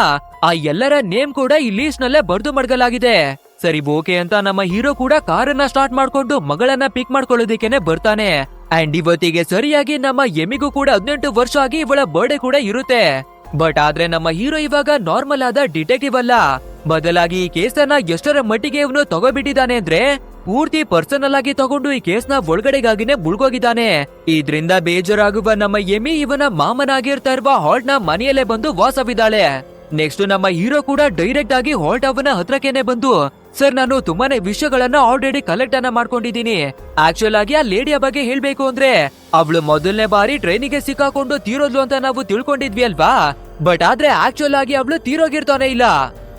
ಆ ಎಲ್ಲರ ನೇಮ್ ಕೂಡ ಈ ಲೀಸ್ಟ್ ನಲ್ಲೇ ಬರ್ದು ಮಡಗಲಾಗಿದೆ. ಸರಿ ಓಕೆ ಅಂತ ನಮ್ಮ ಹೀರೋ ಕೂಡ ಕಾರನ್ನ ಸ್ಟಾರ್ಟ್ ಮಾಡ್ಕೊಂಡು ಮಗಳನ್ನ ಪಿಕ್ ಮಾಡ್ಕೊಳ್ಳೋದಕ್ಕೇನೆ ಬರ್ತಾನೆ. ಅಂಡ್ ಇವತ್ತಿಗೆ ಸರಿಯಾಗಿ ನಮ್ಮ ಎಮಿಗೂ ಕೂಡ 18 ವರ್ಷ ಆಗಿ ಇವಳ ಬರ್ಡೇ ಕೂಡ ಇರುತ್ತೆ. ಬಟ್ ಆದ್ರೆ ನಮ್ಮ ಹೀರೋ ಇವಾಗ ನಾರ್ಮಲ್ ಆದ ಡಿಟೆಕ್ಟಿವ್ ಅಲ್ಲ, ಬದಲಾಗಿ ಈ ಕೇಸನ್ನ ಎಷ್ಟರ ಮಟ್ಟಿಗೆ ಇವನು ತಗೋಬಿಟ್ಟಿದ್ದಾನೆ ಅಂದ್ರೆ ಪೂರ್ತಿ ಪರ್ಸನಲ್ ಆಗಿ ತಗೊಂಡು ಈ ಕೇಸ್ನ ಒಳಗಡೆಗಾಗಿನೇ ಮುಳುಗೋಗಿದ್ದಾನೆ. ಇದ್ರಿಂದ ಬೇಜಾರಾಗುವ ನಮ್ಮ ಎಮಿ ಇವನ ಮಾಮನಾಗಿರ್ತಾ ಇರುವ ಹಾಲ್ಟ್ ನ ಮನೆಯಲ್ಲೇ ಬಂದು ವಾಸವಿದ್ದಾಳೆ. ನೆಕ್ಸ್ಟ್ ನಮ್ಮ ಹೀರೋ ಕೂಡ ಡೈರೆಕ್ಟ್ ಆಗಿ ಹಾಲ್ಟ್ ಅವನ ಹತ್ರಕ್ಕೇನೆ ಬಂದು, ಸರ್ ನಾನು ತುಂಬಾನೇ ವಿಷಯಗಳನ್ನ ಆಲ್ರೆಡಿ ಕಲೆಕ್ಟ್ ಅನ್ನ ಮಾಡ್ಕೊಂಡಿದ್ದೀನಿ. ಆಕ್ಚುಲ್ ಆಗಿ ಆ ಲೇಡಿಯ ಬಗ್ಗೆ ಹೇಳ್ಬೇಕು ಅಂದ್ರೆ ಅವಳು ಮೊದಲನೇ ಬಾರಿ ಟ್ರೈನಿಗೆ ಸಿಕ್ಕಾಕೊಂಡು ತೀರೋದ್ಲು ಅಂತ ನಾವು ತಿಳ್ಕೊಂಡಿದ್ವಿ ಅಲ್ವಾ. ಬಟ್ ಆದ್ರೆ ಆಕ್ಚುಲ್ ಆಗಿ ಅವಳು ತೀರೋಗಿರ್ತಾನೆ ಇಲ್ಲ.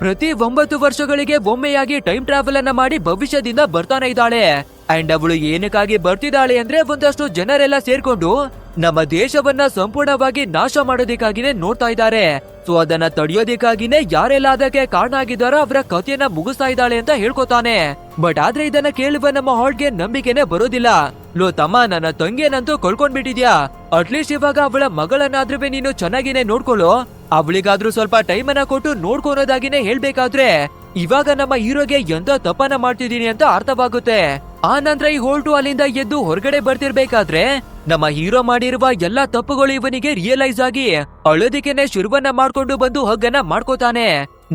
ಪ್ರತಿ 9 ವರ್ಷಗಳಿಗೆ ಒಮ್ಮೆಯಾಗಿ ಟೈಮ್ ಟ್ರಾವೆಲ್ ಅನ್ನ ಮಾಡಿ ಭವಿಷ್ಯದಿಂದ ಬರ್ತಾನೆ ಇದ್ದಾಳೆ. ಅಂಡ್ ಅವಳು ಏನಕ್ಕಾಗಿ ಬರ್ತಿದ್ದಾಳೆ ಅಂದ್ರೆ ಒಂದಷ್ಟು ಜನರೆಲ್ಲ ಸೇರ್ಕೊಂಡು ನಮ್ಮ ದೇಶವನ್ನ ಸಂಪೂರ್ಣವಾಗಿ ನಾಶ ಮಾಡೋದಕ್ಕಾಗಿನೇ ನೋಡ್ತಾ ಇದ್ದಾರೆ. ಸೊ ಅದನ್ನ ತಡೆಯೋದಕ್ಕಾಗಿನೇ ಯಾರೆಲ್ಲ ಅದಕ್ಕೆ ಕಾರಣ ಆಗಿದಾರೋ ಅವರ ಕಥೆಯನ್ನ ಮುಗಿಸ್ತಾ ಇದ್ದಾಳೆ ಅಂತ ಹೇಳ್ಕೊತಾನೆ. ಬಟ್ ಆದ್ರೆ ಇದನ್ನ ಕೇಳುವ ನಮ್ಮ ಹಾಲ್ಟ್ಗೆ ನಂಬಿಕೆನೆ ಬರೋದಿಲ್ಲ. ಲೋ ತಮ್ಮ, ನನ್ನ ತಂಗಿಯನ್ನಂತೂ ಕಳ್ಕೊಂಡ್ಬಿಟ್ಟಿದ್ಯಾ, ಅಟ್ಲೀಸ್ಟ್ ಇವಾಗ ಅವಳ ಮಗಳನ್ನಾದ್ರೂ ನೀನು ಚೆನ್ನಾಗಿನೇ ನೋಡ್ಕೊಳ್ಳೋ, ಅವಳಿಗಾದ್ರೂ ಸ್ವಲ್ಪ ಟೈಮ್ ಅನ್ನ ಕೊಟ್ಟು ನೋಡ್ಕೊಳೋದಾಗಿನೇ ಹೇಳ್ಬೇಕಾದ್ರೆ ಇವಾಗ ನಮ್ಮ ಹೀರೋಗೆ ಎಂತ ತಪ್ಪನ ಮಾಡ್ತಿದೀನಿ ಅಂತ ಅರ್ಥವಾಗುತ್ತೆ. ಆ ನಂತರ ಈ ಹೋಲ್ಟು ಅಲ್ಲಿಂದ ಎದ್ದು ಹೊರಗಡೆ ಬರ್ತಿರ್ಬೇಕಾದ್ರೆ ನಮ್ಮ ಹೀರೋ ಮಾಡಿರುವ ಎಲ್ಲಾ ತಪ್ಪುಗಳು ಇವನಿಗೆ ರಿಯಲೈಸ್ ಆಗಿ ಅಳೋದಿಕೆನೆ ಶುರುವನ್ನ ಮಾಡ್ಕೊಂಡು ಬಂದು ಹಗ್ಗನ್ನ ಮಾಡ್ಕೋತಾನೆ.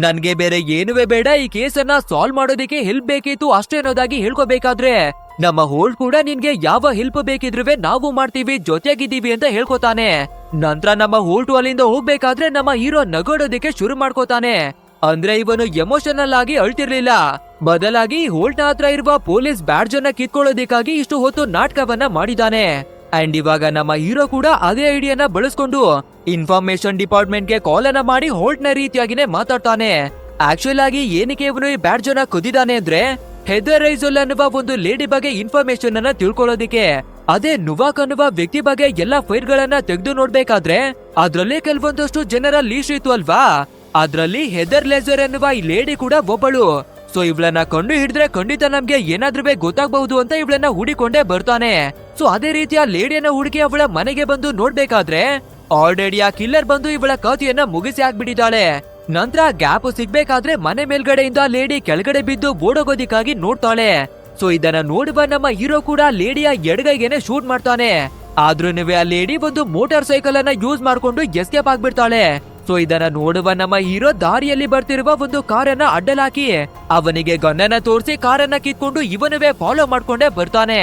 ನನ್ಗೆ ಬೇರೆ ಏನುವೆ ಬೇಡ, ಈ ಕೇಸನ್ನ ಸಾಲ್ವ್ ಮಾಡೋದಿಕ್ಕೆ ಹೆಲ್ಪ್ ಬೇಕಿತ್ತು ಅಷ್ಟೇ ಅನ್ನೋದಾಗಿ ಹೇಳ್ಕೋಬೇಕಾದ್ರೆ ನಮ್ಮ ಹೋಲ್ಟ್ ಕೂಡ ನಿನ್ಗೆ ಯಾವ ಹೆಲ್ಪ್ ಬೇಕಿದ್ರುವೆ ನಾವು ಮಾಡ್ತೀವಿ, ಜೊತೆಗಿದ್ದೀವಿ ಅಂತ ಹೇಳ್ಕೊತಾನೆ. ನಂತರ ನಮ್ಮ ಹೋಲ್ಟು ಅಲ್ಲಿಂದ ಹೋಗ್ಬೇಕಾದ್ರೆ ನಮ್ಮ ಹೀರೋ ನಗೋಡೋದಿಕ್ಕೆ ಶುರು ಮಾಡ್ಕೋತಾನೆ. ಅಂದ್ರೆ ಇವನು ಎಮೋಷನಲ್ ಆಗಿ ಅಳ್ತಿರ್ಲಿಲ್ಲ, ಬದಲಾಗಿ ಹೋಲ್ಟ್ ನ ಹತ್ರ ಇರುವ ಪೊಲೀಸ್ ಬ್ಯಾಡ್ಜ್ ಅನ್ನ ಕಿತ್ಕೊಳ್ಳೋದಿಕ್ಕಾಗಿ ಇಷ್ಟು ಹೊತ್ತು ನಾಟಕವನ್ನ ಮಾಡಿದಾನೆ. ಅಂಡ್ ಇವಾಗ ನಮ್ಮ ಹೀರೋ ಕೂಡ ಅದೇ ಐಡಿಯಾನ ಬಳಸ್ಕೊಂಡು ಇನ್ಫಾರ್ಮೇಶನ್ ಡಿಪಾರ್ಟ್ಮೆಂಟ್ ಗೆ ಕಾಲ್ ಅನ್ನ ಮಾಡಿ ಹೋಲ್ಟ್ ನ ರೀತಿಯಾಗಿನೇ ಮಾತಾಡ್ತಾನೆ. ಆಕ್ಚುಲ್ ಆಗಿ ಏನಕ್ಕೆ ಇವನು ಈ ಬ್ಯಾಡ್ಜ್ ಅನ್ನ ಕುದಿದಾನೆ ಅಂದ್ರೆ ಹೆದರ್ ರೈಸೋಲ್ ಅನ್ನುವ ಒಂದು ಲೇಡಿ ಬಗ್ಗೆ ಇನ್ಫಾರ್ಮೇಶನ್ ಅನ್ನ ತಿಳ್ಕೊಳ್ಳೋದಿಕ್ಕೆ. ಅದೇ ನುವಾಕ್ ಅನ್ನುವ ವ್ಯಕ್ತಿ ಬಗ್ಗೆ ಎಲ್ಲಾ ಫೈಲ್ ಗಳನ್ನ ತೆಗೆದು ನೋಡ್ಬೇಕಾದ್ರೆ ಅದ್ರಲ್ಲಿ ಕೆಲವೊಂದಷ್ಟು ಜನರ ಲೀಸ್ಟ್ ಇತ್ತು ಅಲ್ವಾ, ಅದ್ರಲ್ಲಿ ಹೆದರ್ ಲೇಸರ್ ಎನ್ನುವ ಈ ಲೇಡಿ ಕೂಡ ಒಬ್ಬಳು. ಸೊ ಇವಳನ್ನ ಕಂಡು ಹಿಡಿದ್ರೆ ಖಂಡಿತ ನಮ್ಗೆ ಏನಾದ್ರೂ ಗೊತ್ತಾಗಬಹುದು ಅಂತ ಇವಳನ್ನ ಹುಡಿಕೊಂಡೇ ಬರ್ತಾನೆ. ಸೊ ಅದೇ ರೀತಿಯ ಲೇಡಿಯನ್ನ ಹುಡುಕಿ ಅವಳ ಮನೆಗೆ ಬಂದು ನೋಡ್ಬೇಕಾದ್ರೆ ಆಲ್ರೆಡಿ ಆ ಕಿಲ್ಲರ್ ಬಂದು ಇವಳ ಕಥೆಯನ್ನ ಮುಗಿಸಿ ಹಾಕ್ಬಿಟ್ಟಿದ್ದಾಳೆ. ನಂತರ ಗ್ಯಾಪ್ ಸಿಗ್ಬೇಕಾದ್ರೆ ಮನೆ ಮೇಲ್ಗಡೆಯಿಂದ ಲೇಡಿ ಕೆಳಗಡೆ ಬಿದ್ದು ಓಡೋಗೋದಿಕ್ಕಾಗಿ ನೋಡ್ತಾಳೆ. ಸೊ ಇದನ್ನ ನೋಡುವ ನಮ್ಮ ಹೀರೋ ಕೂಡ ಲೇಡಿಯ ಎಡಗೈಗೆನೆ ಶೂಟ್ ಮಾಡ್ತಾನೆ. ಆದ್ರೂ ಆ ಲೇಡಿ ಒಂದು ಮೋಟಾರ್ ಸೈಕಲ್ ಅನ್ನ ಯೂಸ್ ಮಾಡ್ಕೊಂಡು ಎಸ್ಕೇಪ್ ಆಗ್ಬಿಡ್ತಾಳೆ. ಸೊ ಇದನ್ನ ನೋಡುವ ನಮ್ಮ ಹೀರೋ ದಾರಿಯಲ್ಲಿ ಬರ್ತಿರುವ ಒಂದು ಕಾರನ್ನ ಅಡ್ಡಲಾಕಿ ಅವನಿಗೆ ಗನ್ನನ್ನ ತೋರಿಸಿ ಕಾರನ್ನ ಕಿತ್ಕೊಂಡು ಇವನುವೇ ಫಾಲೋ ಮಾಡ್ಕೊಂಡೇ ಬರ್ತಾನೆ.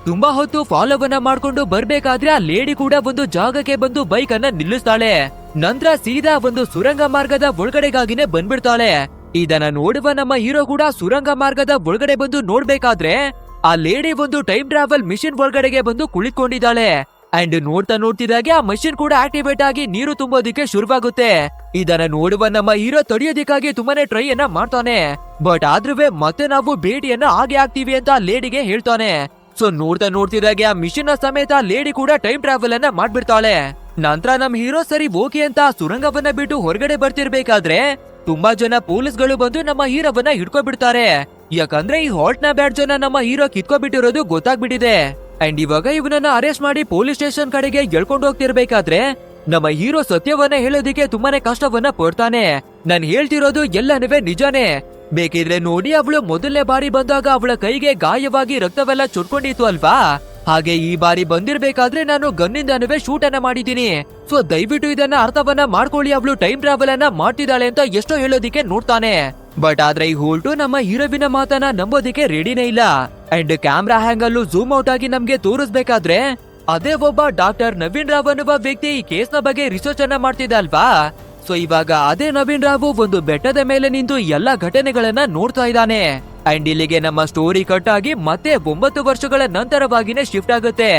ತುಂಬಾ ಹೊತ್ತು ಫಾಲೋವನ್ನ ಮಾಡ್ಕೊಂಡು ಬರ್ಬೇಕಾದ್ರೆ ಆ ಲೇಡಿ ಕೂಡ ಒಂದು ಜಾಗಕ್ಕೆ ಬಂದು ಬೈಕ್ ಅನ್ನ ನಿಲ್ಲಿಸ್ತಾಳೆ. ನಂತರ ಸೀದಾ ಒಂದು ಸುರಂಗ ಮಾರ್ಗದ ಒಳಗಡೆಗಾಗಿನೇ ಬಂದ್ಬಿಡ್ತಾಳೆ. ಇದನ್ನ ನೋಡುವ ನಮ್ಮ ಹೀರೋ ಕೂಡ ಸುರಂಗ ಮಾರ್ಗದ ಒಳಗಡೆ ಬಂದು ನೋಡ್ಬೇಕಾದ್ರೆ ಆ ಲೇಡಿ ಒಂದು ಟೈಮ್ ಟ್ರಾವೆಲ್ ಮಿಷಿನ್ ಒಳಗಡೆಗೆ ಬಂದು ಕುಳಿತುಕೊಂಡಿದ್ದಾಳೆ. ಅಂಡ್ ನೋಡ್ತಿದ್ದಾಗೆ ಆ ಮಷಿನ್ ಕೂಡ ಆಕ್ಟಿವೇಟ್ ಆಗಿ ನೀರು ತುಂಬೋದಿಕ್ಕೆ ಶುರುವಾಗುತ್ತೆ. ಇದನ್ನ ನೋಡುವ ನಮ್ಮ ಹೀರೋ ತಡೆಯೋದಿಕ್ಕಾಗಿ ತುಂಬಾನೇ ಟ್ರೈ ಅನ್ನ ಮಾಡ್ತಾನೆ. ಬಟ್ ಆದ್ರೂ ಮತ್ತೆ ನಾವು ಭೇಟಿಯನ್ನ ಹಾಗೆ ಆಗ್ತೀವಿ ಅಂತ ಲೇಡಿಗೆ ಹೇಳ್ತಾನೆ. ಸೊ ನೋಡ್ತಿದ್ದಾಗೆ ಆ ಮಿಷಿನ್ ಸಮೇತ ಲೇಡಿ ಕೂಡ ಟೈಮ್ ಟ್ರಾವೆಲ್ ಅನ್ನ ಮಾಡ್ಬಿಡ್ತಾಳೆ. ನಂತರ ನಮ್ ಹೀರೋ ಸರಿ ಓಕೆ ಅಂತ ಸುರಂಗವನ್ನ ಬಿಟ್ಟು ಹೊರಗಡೆ ಬರ್ತಿರ್ಬೇಕಾದ್ರೆ ತುಂಬಾ ಜನ ಪೊಲೀಸ್ಗಳು ಬಂದು ನಮ್ಮ ಹೀರೋವನ್ನ ಹಿಡ್ಕೊಬಿಡ್ತಾರೆ. ಯಾಕಂದ್ರೆ ಈ ಹಾಲ್ಟ್ ನ ಬ್ಯಾಡ್ಜ್ ಅನ್ನ ನಮ್ಮ ಹೀರೋ ಕಿತ್ಕೊಬಿಟ್ಟಿರೋದು ಗೊತ್ತಾಗ್ಬಿಟ್ಟಿದೆ. ಅಂಡ್ ಇವಾಗ ಇವನನ್ನ ಅರೆಸ್ಟ್ ಮಾಡಿ ಪೊಲೀಸ್ ಸ್ಟೇಷನ್ ಕಡೆಗೆ ಎಳ್ಕೊಂಡು ಹೋಗ್ತಿರ್ಬೇಕಾದ್ರೆ ನಮ್ಮ ಹೀರೋ ಸತ್ಯವನ್ನ ಹೇಳೋದಿಕ್ಕೆ ತುಂಬಾನೇ ಕಷ್ಟವನ್ನ ಪಡ್ತಾನೆ. ನಾನ್ ಹೇಳ್ತಿರೋದು ಎಲ್ಲನೂ ನಿಜಾನೇ, ಬೇಕಿದ್ರೆ ನೋಡಿ, ಅವಳು ಮೊದಲನೇ ಬಾರಿ ಬಂದಾಗ ಅವಳ ಕೈಗೆ ಗಾಯವಾಗಿ ರಕ್ತವೆಲ್ಲ ಚುಟ್ಕೊಂಡಿತ್ತು ಅಲ್ವಾ, ಹಾಗೆ ಈ ಬಾರಿ ಬಂದಿರ್ಬೇಕಾದ್ರೆ ನಾನು ಗನ್ನಿಂದನೂ ಶೂಟ್ ಅನ್ನ ಮಾಡಿದೀನಿ. ಸೊ ದಯವಿಟ್ಟು ಇದನ್ನ ಅರ್ಥವನ್ನ ಮಾಡ್ಕೊಳ್ಳಿ, ಅವಳು ಟೈಮ್ ಟ್ರಾವೆಲ್ ಅನ್ನ ಮಾಡ್ತಿದ್ದಾಳೆ ಅಂತ ಎಷ್ಟೋ ಹೇಳೋದಿಕ್ಕೆ ನೋಡ್ತಾನೆ. ಬಟ್ ಆದ್ರೆ ಈ ಹೋಲ್ಟು ನಮ್ಮ ಹೀರೋವಿನ ಮಾತನ್ನ ನಂಬೋದಿಕ್ಕೆ ರೆಡಿನೇ ಇಲ್ಲ. ಅಂಡ್ ಕ್ಯಾಮ್ರಾ ಹ್ಯಾಂಗಲ್ಲೂ ಝೂಮ್ ಔಟ್ ಆಗಿ ನಮ್ಗೆ ತೋರಿಸ್ಬೇಕಾದ್ರೆ ಅದೇ ಒಬ್ಬ ಡಾಕ್ಟರ್ ನವೀನ್ ರಾವ್ ಅನ್ನುವ ವ್ಯಕ್ತಿ ಈ ಕೇಸ್ ನ ಬಗ್ಗೆ ರಿಸರ್ಚ್ ಅನ್ನ ಮಾಡ್ತಿದ್ದ ಅಲ್ವಾ. ಸೊ ಇವಾಗ ಅದೇ ನವೀನ್ ರಾವ್ ಒಂದು ಬೆಟ್ಟದ ಮೇಲೆ ನಿಂತು ಎಲ್ಲಾ ಘಟನೆಗಳನ್ನ ನೋಡ್ತಾ ಇದ್ದಾನೆ. ಅಂಡ್ ಇಲ್ಲಿಗೆ ನಮ್ಮ ಸ್ಟೋರಿ ಕಟ್ ಆಗಿ ಮತ್ತೆ 9 ವರ್ಷಗಳ ನಂತರವಾಗಿನೇ ಶಿಫ್ಟ್ ಆಗುತ್ತೆ.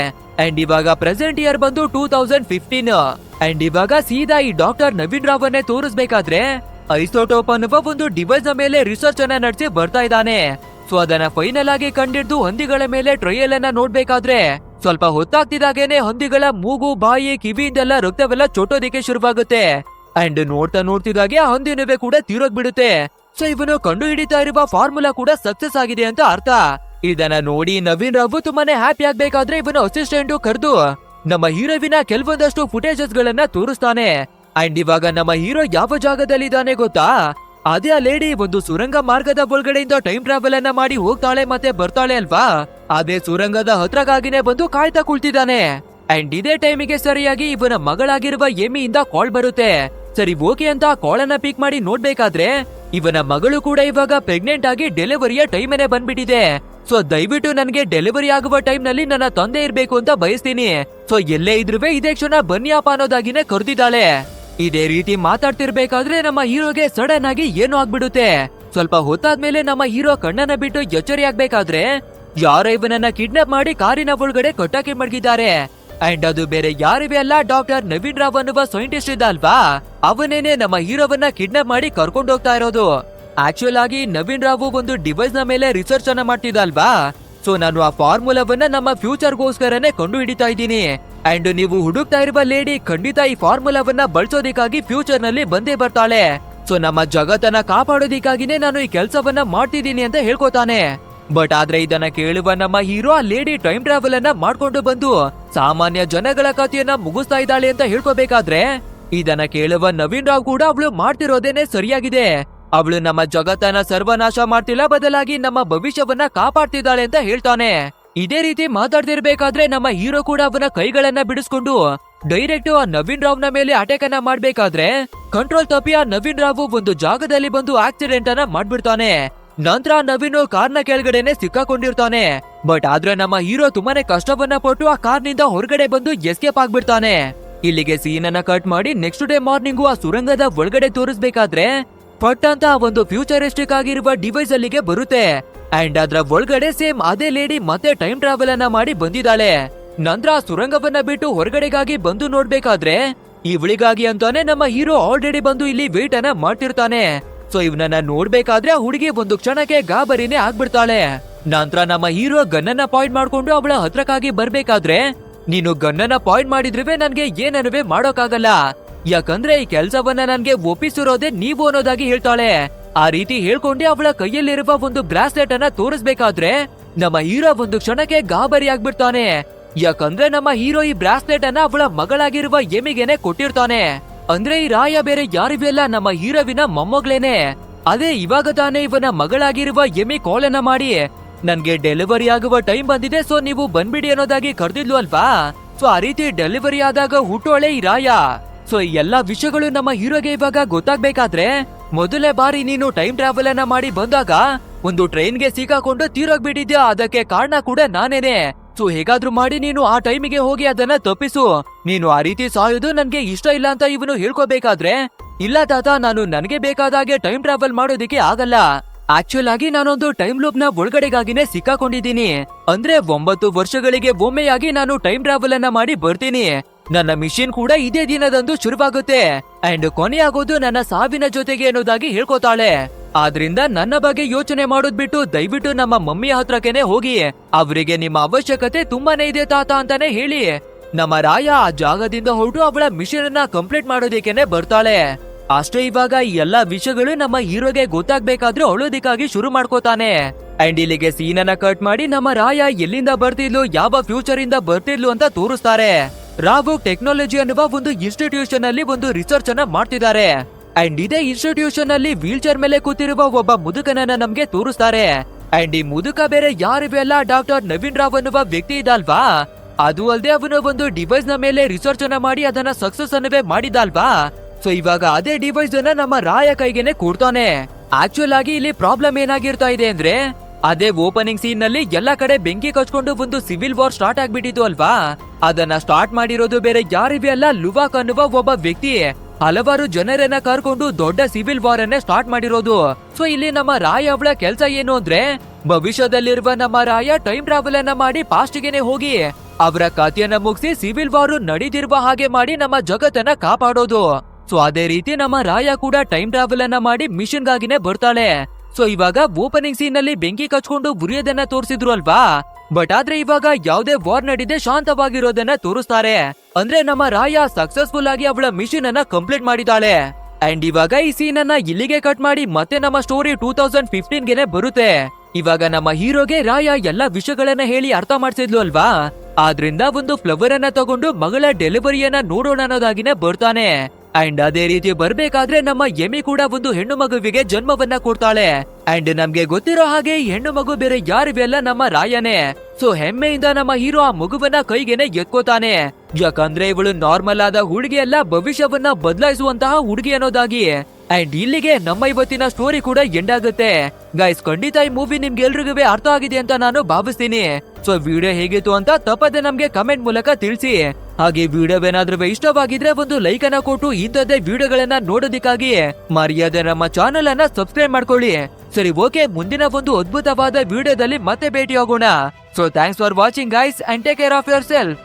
ಅಂಡ್ ಇವಾಗ ಪ್ರೆಸೆಂಟ್ ಇಯರ್ ಬಂದು 2015. ಅಂಡ್ ಇವಾಗ ಸೀದಾ ಈ ಡಾಕ್ಟರ್ ನವೀನ್ ರಾವ್ ಅನ್ನೇ ತೋರಿಸ್ಬೇಕಾದ್ರೆ ಐಸೋಟೋಪ್ ಅನ್ನುವ ಒಂದು ಡಿವೈಸ್ ನ ಮೇಲೆ ರಿಸರ್ಚ್ ಅನ್ನ ನಡೆಸಿ ಬರ್ತಾ ಇದ್ದಾನೆ. ಸೊ ಅದನ್ನ ಫೈನಲ್ ಆಗಿ ಕಂಡಿಡ್ದು ಹಂದಿಗಳ ಮೇಲೆ ಟ್ರಯಲ್ ಅನ್ನ ನೋಡ್ಬೇಕಾದ್ರೆ ಸ್ವಲ್ಪ ಹೊತ್ತಾಗ್ತಿದಾಗೇನೆ ಹಂದಿಗಳ ಮೂಗು, ಬಾಯಿ, ಕಿವಿಯಿಂದೆಲ್ಲ ರಕ್ತವೆಲ್ಲ ಚೊಟ್ಟೋದಿಕ್ಕೆ ಶುರುವಾಗುತ್ತೆ. ಅಂಡ್ ನೋಡ್ತಿದ್ದಾಗೆ ಆ ಹಂದಿನವೇ ಕೂಡ ತೀರೋಗ್ಬಿಡುತ್ತೆ. ಸೊ ಇವನು ಕಂಡು ಹಿಡಿತಾ ಇರುವ ಫಾರ್ಮುಲಾ ಕೂಡ ಸಕ್ಸಸ್ ಆಗಿದೆ ಅಂತ ಅರ್ಥ. ಇದನ್ನ ನೋಡಿ ನವೀನ್ ರಾವ್ ತುಂಬಾನೇ ಹ್ಯಾಪಿ ಆಗ್ಬೇಕಾದ್ರೆ ಇವನು ಅಸಿಸ್ಟೆಂಟ್ ಕರೆದು ನಮ್ಮ ಹೀರೋವಿನ ಕೆಲವೊಂದಷ್ಟು ಫುಟೇಜಸ್ ಗಳನ್ನ ತೋರಿಸ್ತಾನೆ. ಅಂಡ್ ಇವಾಗ ನಮ್ಮ ಹೀರೋ ಯಾವ ಜಾಗದಲ್ಲಿ ಇದ್ದಾನೆ ಗೊತ್ತಾ, ಅದೇ ಆ ಲೇಡಿ ಒಂದು ಸುರಂಗ ಮಾರ್ಗದ ಒಳಗಡೆಯಿಂದ ಟೈಮ್ ಟ್ರಾವೆಲ್ ಅನ್ನ ಮಾಡಿ ಹೋಗ್ತಾಳೆ ಮತ್ತೆ ಬರ್ತಾಳೆ ಅಲ್ವಾ, ಅದೇ ಸುರಂಗದ ಹತ್ರಗಾಗಿನೇ ಬಂದು ಕಾಯ್ತಾ ಕುಳ್ತಿದ್ದಾನೆ. ಅಂಡ್ ಇದೇ ಟೈಮಿಗೆ ಸರಿಯಾಗಿ ಇವನ ಮಗಳಾಗಿರುವ ಎಮಿಯಿಂದ ಕಾಲ್ ಬರುತ್ತೆ. ಸರಿ ಓಕೆ ಅಂತ ಕಾಲ್ ಅನ್ನ ಪಿಕ್ ಮಾಡಿ ನೋಡ್ಬೇಕಾದ್ರೆ ಇವನ ಮಗಳು ಕೂಡ ಇವಾಗ ಪ್ರೆಗ್ನೆಂಟ್ ಆಗಿ ಡೆಲಿವರಿಯ ಟೈಮ್ ಏನೇ ಬಂದ್ಬಿಟ್ಟಿದೆ. ಸೊ ದಯವಿಟ್ಟು ನನ್ಗೆ ಡೆಲಿವರಿ ಆಗುವ ಟೈಮ್ ನಲ್ಲಿ ನನ್ನ ತಂದೆ ಇರ್ಬೇಕು ಅಂತ ಬಯಸ್ತೀನಿ. ಸೊ ಎಲ್ಲೇ ಇದ್ರುವೆ ಇದೇ ಕ್ಷಣ ಬನ್ನಿಯಪ್ಪ ಅನ್ನೋದಾಗಿನೇ ಕರೆದಿದ್ದಾಳೆ. ಇದೇ ರೀತಿ ಮಾತಾಡ್ತಿರ್ಬೇಕಾದ್ರೆ ನಮ್ಮ ಹೀರೋಗೆ ಸಡನ್ ಆಗಿ ಏನೋ ಆಗ್ಬಿಡುತ್ತೆ. ಸ್ವಲ್ಪ ಹೊತ್ತಾದ್ಮೇಲೆ ನಮ್ಮ ಹೀರೋ ಕಣ್ಣನ್ನ ಬಿಟ್ಟು ಎಚ್ಚರಿ ಆಗ್ಬೇಕಾದ್ರೆ ಯಾರೋ ಇವನನ್ನ ಕಿಡ್ನಾಪ್ ಮಾಡಿ ಕಾರಿನ ಒಳಗಡೆ ಕಟ್ಟಾಕಿ ಮಡಗಿದ್ದಾರೆ. ಅಂಡ್ ಅದು ಬೇರೆ ಯಾರಿವೆ ಅಲ್ಲ, ಡಾಕ್ಟರ್ ನವೀನ್ ರಾವ್ ಅನ್ನುವ ಸೈಂಟಿಸ್ಟ್ ಇದ್ದ ಅಲ್ವಾ, ಅವನೇನೆ ನಮ್ಮ ಹೀರೋವನ್ನ ಕಿಡ್ನಾಪ್ ಮಾಡಿ ಕರ್ಕೊಂಡು ಹೋಗ್ತಾ ಇರೋದು. ಆಕ್ಚುಲ್ ಆಗಿ ನವೀನ್ ರಾವ್ ಒಂದು ಡಿವೈಸ್ ನ ಮೇಲೆ ರಿಸರ್ಚ್ ಅನ್ನ ಮಾಡ್ತಿದ್ದ ಅಲ್ವಾ, ಸೊ ನಾನು ಆ ಫಾರ್ಮುಲಾವನ್ನ ನಮ್ಮ ಫ್ಯೂಚರ್ಗೋಸ್ಕರನೇ ಕಂಡು ಹಿಡಿತಾ ಇದ್ದೀನಿ. ಅಂಡ್ ನೀವು ಹುಡುಕ್ತಾ ಇರುವ ಲೇಡಿ ಖಂಡಿತ ಈ ಫಾರ್ಮುಲಾವನ್ನ ಬಳಸೋದಿಕ್ಕಾಗಿ ಫ್ಯೂಚರ್ ನಲ್ಲಿ ಬಂದೇ ಬರ್ತಾಳೆ. ಸೊ ನಮ್ಮ ಜಗತ್ತನ್ನ ಕಾಪಾಡೋದಿಕ್ಕಾಗಿನೇ ನಾನು ಈ ಕೆಲಸವನ್ನ ಮಾಡ್ತಿದ್ದೀನಿ ಅಂತ ಹೇಳ್ಕೊತಾನೆ. ಬಟ್ ಆದ್ರೆ ಇದನ್ನ ಕೇಳುವ ನಮ್ಮ ಹೀರೋ ಆ ಲೇಡಿ ಟೈಮ್ ಟ್ರಾವೆಲ್ ಅನ್ನ ಮಾಡ್ಕೊಂಡು ಬಂದು ಸಾಮಾನ್ಯ ಜನಗಳ ಕಥೆಯನ್ನ ಮುಗಿಸ್ತಾ ಇದ್ದಾಳೆ ಅಂತ ಹೇಳ್ಕೋಬೇಕಾದ್ರೆ, ಇದನ್ನ ಕೇಳುವ ನವೀನ್ ರಾವ್ ಕೂಡ ಅವಳು ಮಾಡ್ತಿರೋದೇನೆ ಸರಿಯಾಗಿದೆ. ಅವಳು ನಮ್ಮ ಜಗತ್ತನ್ನ ಸರ್ವನಾಶ ಮಾಡ್ತಿಲ್ಲ, ಬದಲಾಗಿ ನಮ್ಮ ಭವಿಷ್ಯವನ್ನ ಕಾಪಾಡ್ತಿದ್ದಾಳೆ ಅಂತ ಹೇಳ್ತಾನೆ. ಇದೇ ರೀತಿ ಮಾತಾಡ್ತಿರ್ಬೇಕಾದ್ರೆ ನಮ್ಮ ಹೀರೋ ಕೂಡ ಅವನ ಕೈಗಳನ್ನ ಬಿಡಿಸ್ಕೊಂಡು ಡೈರೆಕ್ಟ್ ಆ ನವೀನ್ ರಾವ್ ನ ಮೇಲೆ ಅಟ್ಯಾಕ್ ಅನ್ನ ಮಾಡ್ಬೇಕಾದ್ರೆ ಕಂಟ್ರೋಲ್ ತಪ್ಪಿ ಆ ನವೀನ್ ರಾವ್ ಒಂದು ಜಾಗದಲ್ಲಿ ಬಂದು ಆಕ್ಸಿಡೆಂಟ್ ಅನ್ನ ಮಾಡ್ಬಿಡ್ತಾನೆ. ನಂತರ ನವೀನ್ ಕಾರ್ನ ಕೆಳಗಡೆನೆ ಸಿಕ್ಕಾಕೊಂಡಿರ್ತಾನೆ. ಬಟ್ ಆದ್ರೆ ನಮ್ಮ ಹೀರೋ ತುಂಬಾನೇ ಕಷ್ಟವನ್ನ ಪಟ್ಟು ಆ ಕಾರ್ನಿಂದ ಹೊರಗಡೆ ಬಂದು ಎಸ್ಕೇಪ್ ಆಗ್ಬಿಡ್ತಾನೆ. ಇಲ್ಲಿಗೆ ಸೀನ್ ಅನ್ನ ಕಟ್ ಮಾಡಿ ನೆಕ್ಸ್ಟ್ ಡೇ ಮಾರ್ನಿಂಗು ಆ ಸುರಂಗದ ಒಳಗಡೆ ತೋರಿಸ್ಬೇಕಾದ್ರೆ ಪಟ್ ಅಂತ ಒಂದು ಫ್ಯೂಚರಿಸ್ಟಿಕ್ ಆಗಿರುವ ಡಿವೈಸ್ ಅಲ್ಲಿಗೆ ಬರುತ್ತೆ. ಅಂಡ್ ಅದ್ರ ಒಳಗಡೆ ಸೇಮ್ ಅದೇ ಲೇಡಿ ಮತ್ತೆ ಟೈಮ್ ಟ್ರಾವೆಲ್ ಅನ್ನ ಮಾಡಿ ಬಂದಿದ್ದಾಳೆ. ನಂತರ ಆ ಸುರಂಗವನ್ನ ಬಿಟ್ಟು ಹೊರಗಡೆಗಾಗಿ ಬಂದು ನೋಡ್ಬೇಕಾದ್ರೆ ಇವಳಿಗಾಗಿ ಅಂತಾನೆ ನಮ್ಮ ಹೀರೋ ಆಲ್ರೆಡಿ ಬಂದು ಇಲ್ಲಿ ವೇಟ್ ಅನ್ನ ಮಾಡ್ತಿರ್ತಾನೆ. ಸೊ ಇವನನ್ನ ನೋಡ್ಬೇಕಾದ್ರೆ ಆ ಹುಡುಗಿ ಒಂದು ಕ್ಷಣಕ್ಕೆ ಗಾಬರಿನೇ ಆಗ್ಬಿಡ್ತಾಳೆ. ನಂತರ ನಮ್ಮ ಹೀರೋ ಗನ್ನನ್ನ ಪಾಯಿಂಟ್ ಮಾಡ್ಕೊಂಡು ಅವಳ ಹತ್ರಕ್ಕಾಗಿ ಬರ್ಬೇಕಾದ್ರೆ, ನೀನು ಗನ್ನನ್ನ ಪಾಯಿಂಟ್ ಮಾಡಿದ್ರೆ ನನ್ಗೆ ಏನನ್ನುವೆ ಮಾಡೋಕ್ಕಾಗಲ್ಲ, ಯಾಕಂದ್ರೆ ಈ ಕೆಲ್ಸವನ್ನ ನನ್ಗೆ ಒಪ್ಪಿಸಿರೋದೇ ನೀವು ಅನ್ನೋದಾಗಿ ಹೇಳ್ತಾಳೆ. ಆ ರೀತಿ ಹೇಳ್ಕೊಂಡೆ ಅವಳ ಕೈಯಲ್ಲಿರುವ ಒಂದು ಬ್ರಾಸ್ಲೆಟ್ ಅನ್ನ ತೋರಿಸ್ಬೇಕಾದ್ರೆ ನಮ್ಮ ಹೀರೋ ಒಂದು ಕ್ಷಣಕ್ಕೆ ಗಾಬರಿ ಆಗ್ಬಿಡ್ತಾನೆ. ಯಾಕಂದ್ರೆ ನಮ್ಮ ಹೀರೋ ಈ ಬ್ರಾಸ್ಲೆಟ್ ಅನ್ನ ಅವಳ ಮಗಳಾಗಿರುವ ಎಮಿಗೆನೆ ಕೊಟ್ಟಿರ್ತಾನೆ. ಅಂದ್ರೆ ಈ ರಾಯ ಬೇರೆ ಯಾರಿಗೂ ಅಲ್ಲ, ನಮ್ಮ ಹೀರೋವಿನ ಮೊಮ್ಮಗಳೇನೆ. ಅದೇ ಇವಾಗ ತಾನೇ ಇವನ ಮಗಳಾಗಿರುವ ಎಮಿ ಕಾಲ್ ಅನ್ನ ಮಾಡಿ ನನ್ಗೆ ಡೆಲಿವರಿ ಆಗುವ ಟೈಮ್ ಬಂದಿದೆ, ಸೊ ನೀವು ಬಂದ್ಬಿಡಿ ಅನ್ನೋದಾಗಿ ಕರೆದಿದ್ಲು ಅಲ್ವಾ. ಸೊ ಆ ರೀತಿ ಡೆಲಿವರಿ ಆದಾಗ ಹುಟ್ಟೋಳೆ ಈ ರಾಯ. ಸೊ ಎಲ್ಲಾ ವಿಷಯಗಳು ನಮ್ಮ ಹೀರೋಗೆ ಇವಾಗ ಗೊತ್ತಾಗ್ಬೇಕಾದ್ರೆ, ಮೊದಲನೇ ಬಾರಿ ನೀನು ಟೈಮ್ ಟ್ರಾವೆಲ್ ಅನ್ನ ಮಾಡಿ ಬಂದಾಗ ಒಂದು ಟ್ರೈನ್ಗೆ ಸಿಕ್ಕಾಕೊಂಡು ತೀರೋಗ್ಬಿಟ್ಟಿದ್ಯಾ, ಅದಕ್ಕೆ ಕಾರಣ ಕೂಡ ನಾನೇನೆ. ಸೊ ಹೇಗಾದ್ರೂ ಮಾಡಿ ನೀನು ಆ ಟೈಮಿಗೆ ಹೋಗಿ ಅದನ್ನ ತಪ್ಪಿಸು. ನೀನು ಆ ರೀತಿ ಸಾಯೋದು ನನ್ಗೆ ಇಷ್ಟ ಇಲ್ಲ ಅಂತ ಇವನು ಹೇಳ್ಕೋಬೇಕಾದ್ರೆ, ಇಲ್ಲ ತಾತ, ನಾನು ನನಗೆ ಬೇಕಾದಾಗೆ ಟೈಮ್ ಟ್ರಾವೆಲ್ ಮಾಡೋದಿಕ್ಕೆ ಆಗಲ್ಲ. ಆಕ್ಚುಲ್ ಆಗಿ ನಾನೊಂದು ಟೈಮ್ ಲೂಪ್ ನ ಒಳಗಡೆಗಾಗಿನೇ ಸಿಕ್ಕಾಕೊಂಡಿದ್ದೀನಿ. ಅಂದ್ರೆ 9 ವರ್ಷಗಳಿಗೆ ಒಮ್ಮೆಯಾಗಿ ನಾನು ಟೈಮ್ ಟ್ರಾವೆಲ್ ಅನ್ನ ಮಾಡಿ ಬರ್ತೀನಿ. ನನ್ನ ಮಿಷನ್ ಕೂಡ ಇದೇ ದಿನದಂದು ಶುರುವಾಗುತ್ತೆ ಅಂಡ್ ಕೊನೆಯಾಗೋದು ನನ್ನ ಸಾವಿನ ಜೊತೆಗೆ ಅನ್ನೋದಾಗಿ ಹೇಳ್ಕೊತಾಳೆ. ಆದ್ರಿಂದ ನನ್ನ ಬಗ್ಗೆ ಯೋಚನೆ ಮಾಡೋದ್ ಬಿಟ್ಟು ದಯವಿಟ್ಟು ನಮ್ಮ ಮಮ್ಮಿ ಹತ್ರಕ್ಕೆನೆ ಹೋಗಿ ಅವರಿಗೆ ನಿಮ್ಮ ಅವಶ್ಯಕತೆ ತುಂಬಾನೇ ಇದೆ ತಾತ ಅಂತಾನೆ ಹೇಳಿ ನಮ್ಮ ರಾಯ ಆ ಜಾಗದಿಂದ ಹೊರಟು ಅವಳ ಮಿಷನ್ ಅನ್ನ ಕಂಪ್ಲೀಟ್ ಮಾಡೋದಕ್ಕೇನೆ ಬರ್ತಾಳೆ. ಅಷ್ಟೇ ಇವಾಗ ಈ ಎಲ್ಲಾ ವಿಷಯಗಳು ನಮ್ಮ ಹೀರೋಗೆ ಗೊತ್ತಾಗ್ಬೇಕಾದ್ರೆ ಅಳೋದಿಕ್ಕಾಗಿ ಶುರು ಮಾಡ್ಕೋತಾನೆ. ಅಂಡ್ ಇಲ್ಲಿಗೆ ಸೀನ್ ಅನ್ನ ಕಟ್ ಮಾಡಿ ನಮ್ಮ ರಾಯ ಎಲ್ಲಿಂದ ಬರ್ತಿದ್ಲು, ಯಾವ ಫ್ಯೂಚರ್ ಇಂದ ಬರ್ತಿದ್ಲು ಅಂತ ತೋರಿಸ್ತಾರೆ. ರಾವು ಟೆಕ್ನಾಲಜಿ ಅನ್ನುವ ಒಂದು ಇನ್ಸ್ಟಿಟ್ಯೂಷನ್ ಅಲ್ಲಿ ಒಂದು ರಿಸರ್ಚ್ ಅನ್ನ ಮಾಡ್ತಿದ್ದಾರೆ. ಅಂಡ್ ಇದೇ ಇನ್ಸ್ಟಿಟ್ಯೂಷನ್ ಅಲ್ಲಿ ವೀಲ್ ಚೇರ್ ಮೇಲೆ ಕೂತಿರುವ ಒಬ್ಬ ಮುದುಕನನ್ನ ನಮ್ಗೆ ತೋರಿಸ್ತಾರೆ. ಅಂಡ್ ಈ ಮುದುಕ ಬೇರೆ ಯಾರಿವೆಲ್ಲ ಡಾಕ್ಟರ್ ನವೀನ್ ರಾವ್ ಅನ್ನುವ ವ್ಯಕ್ತಿ ಇದಲ್ವಾ. ಅದು ಅಲ್ಲದೆ ಅವನು ಒಂದು ಡಿವೈಸ್ ನ ಮೇಲೆ ರಿಸರ್ಚ್ ಅನ್ನ ಮಾಡಿ ಅದನ್ನ ಸಕ್ಸಸ್ ಅನ್ನವೇ ಮಾಡಿದಲ್ವಾ. ಸೊ ಇವಾಗ ಅದೇ ಡಿವೈಸ್ ಅನ್ನ ನಮ್ಮ ರಾಯ ಕೈಗೆನೆ ಕೊಡ್ತಾನೆ. ಆಕ್ಚುಲ್ ಆಗಿ ಇಲ್ಲಿ ಪ್ರಾಬ್ಲಮ್ ಏನಾಗಿರ್ತಾ ಇದೆ ಅಂದ್ರೆ, ಅದೇ ಓಪನಿಂಗ್ ಸೀನ್ ನಲ್ಲಿ ಎಲ್ಲಾ ಕಡೆ ಬೆಂಕಿ ಕಚ್ಕೊಂಡು ಒಂದು ಸಿವಿಲ್ ವಾರ್ ಸ್ಟಾರ್ಟ್ ಆಗ್ಬಿಟ್ಟಿತ್ತು ಅಲ್ವಾ. ಅದನ್ನ ಸ್ಟಾರ್ಟ್ ಮಾಡಿರೋದು ಬೇರೆ ಯಾರಿವೆ ಅಲ್ಲ, ಲುವಾಕ್ ಅನ್ನುವ ಒಬ್ಬ ವ್ಯಕ್ತಿ ಹಲವಾರು ಜನರನ್ನ ಕರ್ಕೊಂಡು ದೊಡ್ಡ ಸಿವಿಲ್ ವಾರ್ ಅನ್ನೇ ಸ್ಟಾರ್ಟ್ ಮಾಡಿರೋದು. ಸೊ ಇಲ್ಲಿ ನಮ್ಮ ರಾಯ ಅವಳ ಕೆಲ್ಸ ಏನು ಅಂದ್ರೆ, ಭವಿಷ್ಯದಲ್ಲಿರುವ ನಮ್ಮ ರಾಯ ಟೈಮ್ ಟ್ರಾವೆಲ್ ಅನ್ನ ಮಾಡಿ ಪಾಸ್ಟ್ ಗೆನೆ ಹೋಗಿ ಅವರ ಕಥೆಯನ್ನ ಮುಗಿಸಿ ಸಿವಿಲ್ ವಾರ್ ನಡೀತಿರುವ ಹಾಗೆ ಮಾಡಿ ನಮ್ಮ ಜಗತ್ತನ್ನ ಕಾಪಾಡೋದು. ಸೊ ಅದೇ ರೀತಿ ನಮ್ಮ ರಾಯ ಕೂಡ ಟೈಮ್ ಟ್ರಾವೆಲ್ ಅನ್ನ ಮಾಡಿ ಮಿಷನ್ ಗಾಗಿನೇ ಬರ್ತಾಳೆ. ಸೊ ಇವಾಗ ಓಪನಿಂಗ್ ಸೀನ್ ನಲ್ಲಿ ಬೆಂಕಿ ಕಚ್ಕೊಂಡು ಉರಿಯೋದನ್ನ ತೋರಿಸಿದ್ರು ಅಲ್ವಾ. ಬಟ್ ಆದ್ರೆ ಇವಾಗ ಯಾವುದೇ ವಾರ್ ನಡೀದೆ ಶಾಂತವಾಗಿರೋದನ್ನ ತೋರಿಸ್ತಾರೆ. ಅಂದ್ರೆ ನಮ್ಮ ರಾಯ ಸಕ್ಸಸ್ಫುಲ್ ಆಗಿ ಅವಳ ಮಿಷನ್ ಅನ್ನ ಕಂಪ್ಲೀಟ್ ಮಾಡಿದಾಳೆ. ಅಂಡ್ ಇವಾಗ ಈ ಸೀನ್ ಅನ್ನ ಇಲ್ಲಿಗೆ ಕಟ್ ಮಾಡಿ ಮತ್ತೆ ನಮ್ಮ ಸ್ಟೋರಿ 2015 ಗೆನೆ ಬರುತ್ತೆ. ಇವಾಗ ನಮ್ಮ ಹೀರೋಗೆ ರಾಯ ಎಲ್ಲಾ ವಿಷಯಗಳನ್ನ ಹೇಳಿ ಅರ್ಥ ಮಾಡಿಸಿದ್ಲು ಅಲ್ವಾ. ಆದ್ರಿಂದ ಒಂದು ಫ್ಲವರ್ ಅನ್ನ ತಗೊಂಡು ಮಗಳ ಡೆಲಿವರಿಯನ್ನ ನೋಡೋಣ ಅನ್ನೋದಾಗಿನೇ ಬರ್ತಾನೆ. ಅಂಡ್ ಅದೇ ರೀತಿ ಬರ್ಬೇಕಾದ್ರೆ ನಮ್ಮ ಎಮಿ ಕೂಡ ಒಂದು ಹೆಣ್ಣು ಮಗುವಿಗೆ ಜನ್ಮವನ್ನ ಕೊಡ್ತಾಳೆ. ಅಂಡ್ ನಮ್ಗೆ ಗೊತ್ತಿರೋ ಹಾಗೆ ಈ ಹೆಣ್ಣು ಮಗು ಬೇರೆ ಯಾರಿವೆಲ್ಲ ನಮ್ಮ ರಾಯನೇ. ಸೊ ಹೆಮ್ಮೆಯಿಂದ ನಮ್ಮ ಹೀರೋ ಆ ಮಗುವನ್ನ ಕೈಗೆನೆ ಎತ್ಕೋತಾನೆ. ಯಾಕಂದ್ರೆ ಇವಳು ನಾರ್ಮಲ್ ಆದ ಹುಡುಗಿ ಅಲ್ಲ, ಭವಿಷ್ಯವನ್ನ ಬದಲಾಯಿಸುವಂತಹ ಹುಡುಗಿ ಅನ್ನೋದಾಗಿ. ಅಂಡ್ ಇಲ್ಲಿಗೆ ನಮ್ಮ ಇವತ್ತಿನ ಸ್ಟೋರಿ ಕೂಡ ಎಂಡ್ ಆಗುತ್ತೆ. ಗೈಸ್, ಖಂಡಿತ ಈ ಮೂವಿ ನಿಮ್ಗೆ ಎಲ್ರಿಗೂ ಅರ್ಥ ಆಗಿದೆ ಅಂತ ನಾನು ಭಾವಿಸ್ತೀನಿ. ಸೊ ವಿಡಿಯೋ ಹೇಗಿತ್ತು ಅಂತ ತಪ್ಪದೆ ನಮ್ಗೆ ಕಮೆಂಟ್ ಮೂಲಕ ತಿಳಿಸಿ. ಹಾಗೆ ವಿಡಿಯೋ ಏನಾದ್ರೂ ಇಷ್ಟವಾಗಿದ್ರೆ ಒಂದು ಲೈಕ್ ಅನ್ನ ಕೊಟ್ಟು ಇಂಥದ್ದೇ ವಿಡಿಯೋಗಳನ್ನ ನೋಡೋದಿಕ್ಕಾಗಿ ಮರ್ಯಾದೆ ನಮ್ಮ ಚಾನೆಲ್ ಅನ್ನ ಸಬ್ಸ್ಕ್ರೈಬ್ ಮಾಡ್ಕೊಳ್ಳಿ. ಸರಿ, ಓಕೆ, ಮುಂದಿನ ಒಂದು ಅದ್ಭುತವಾದ ವಿಡಿಯೋದಲ್ಲಿ ಮತ್ತೆ ಭೇಟಿ ಆಗೋಣ. So thanks for watching guys and take care of your self.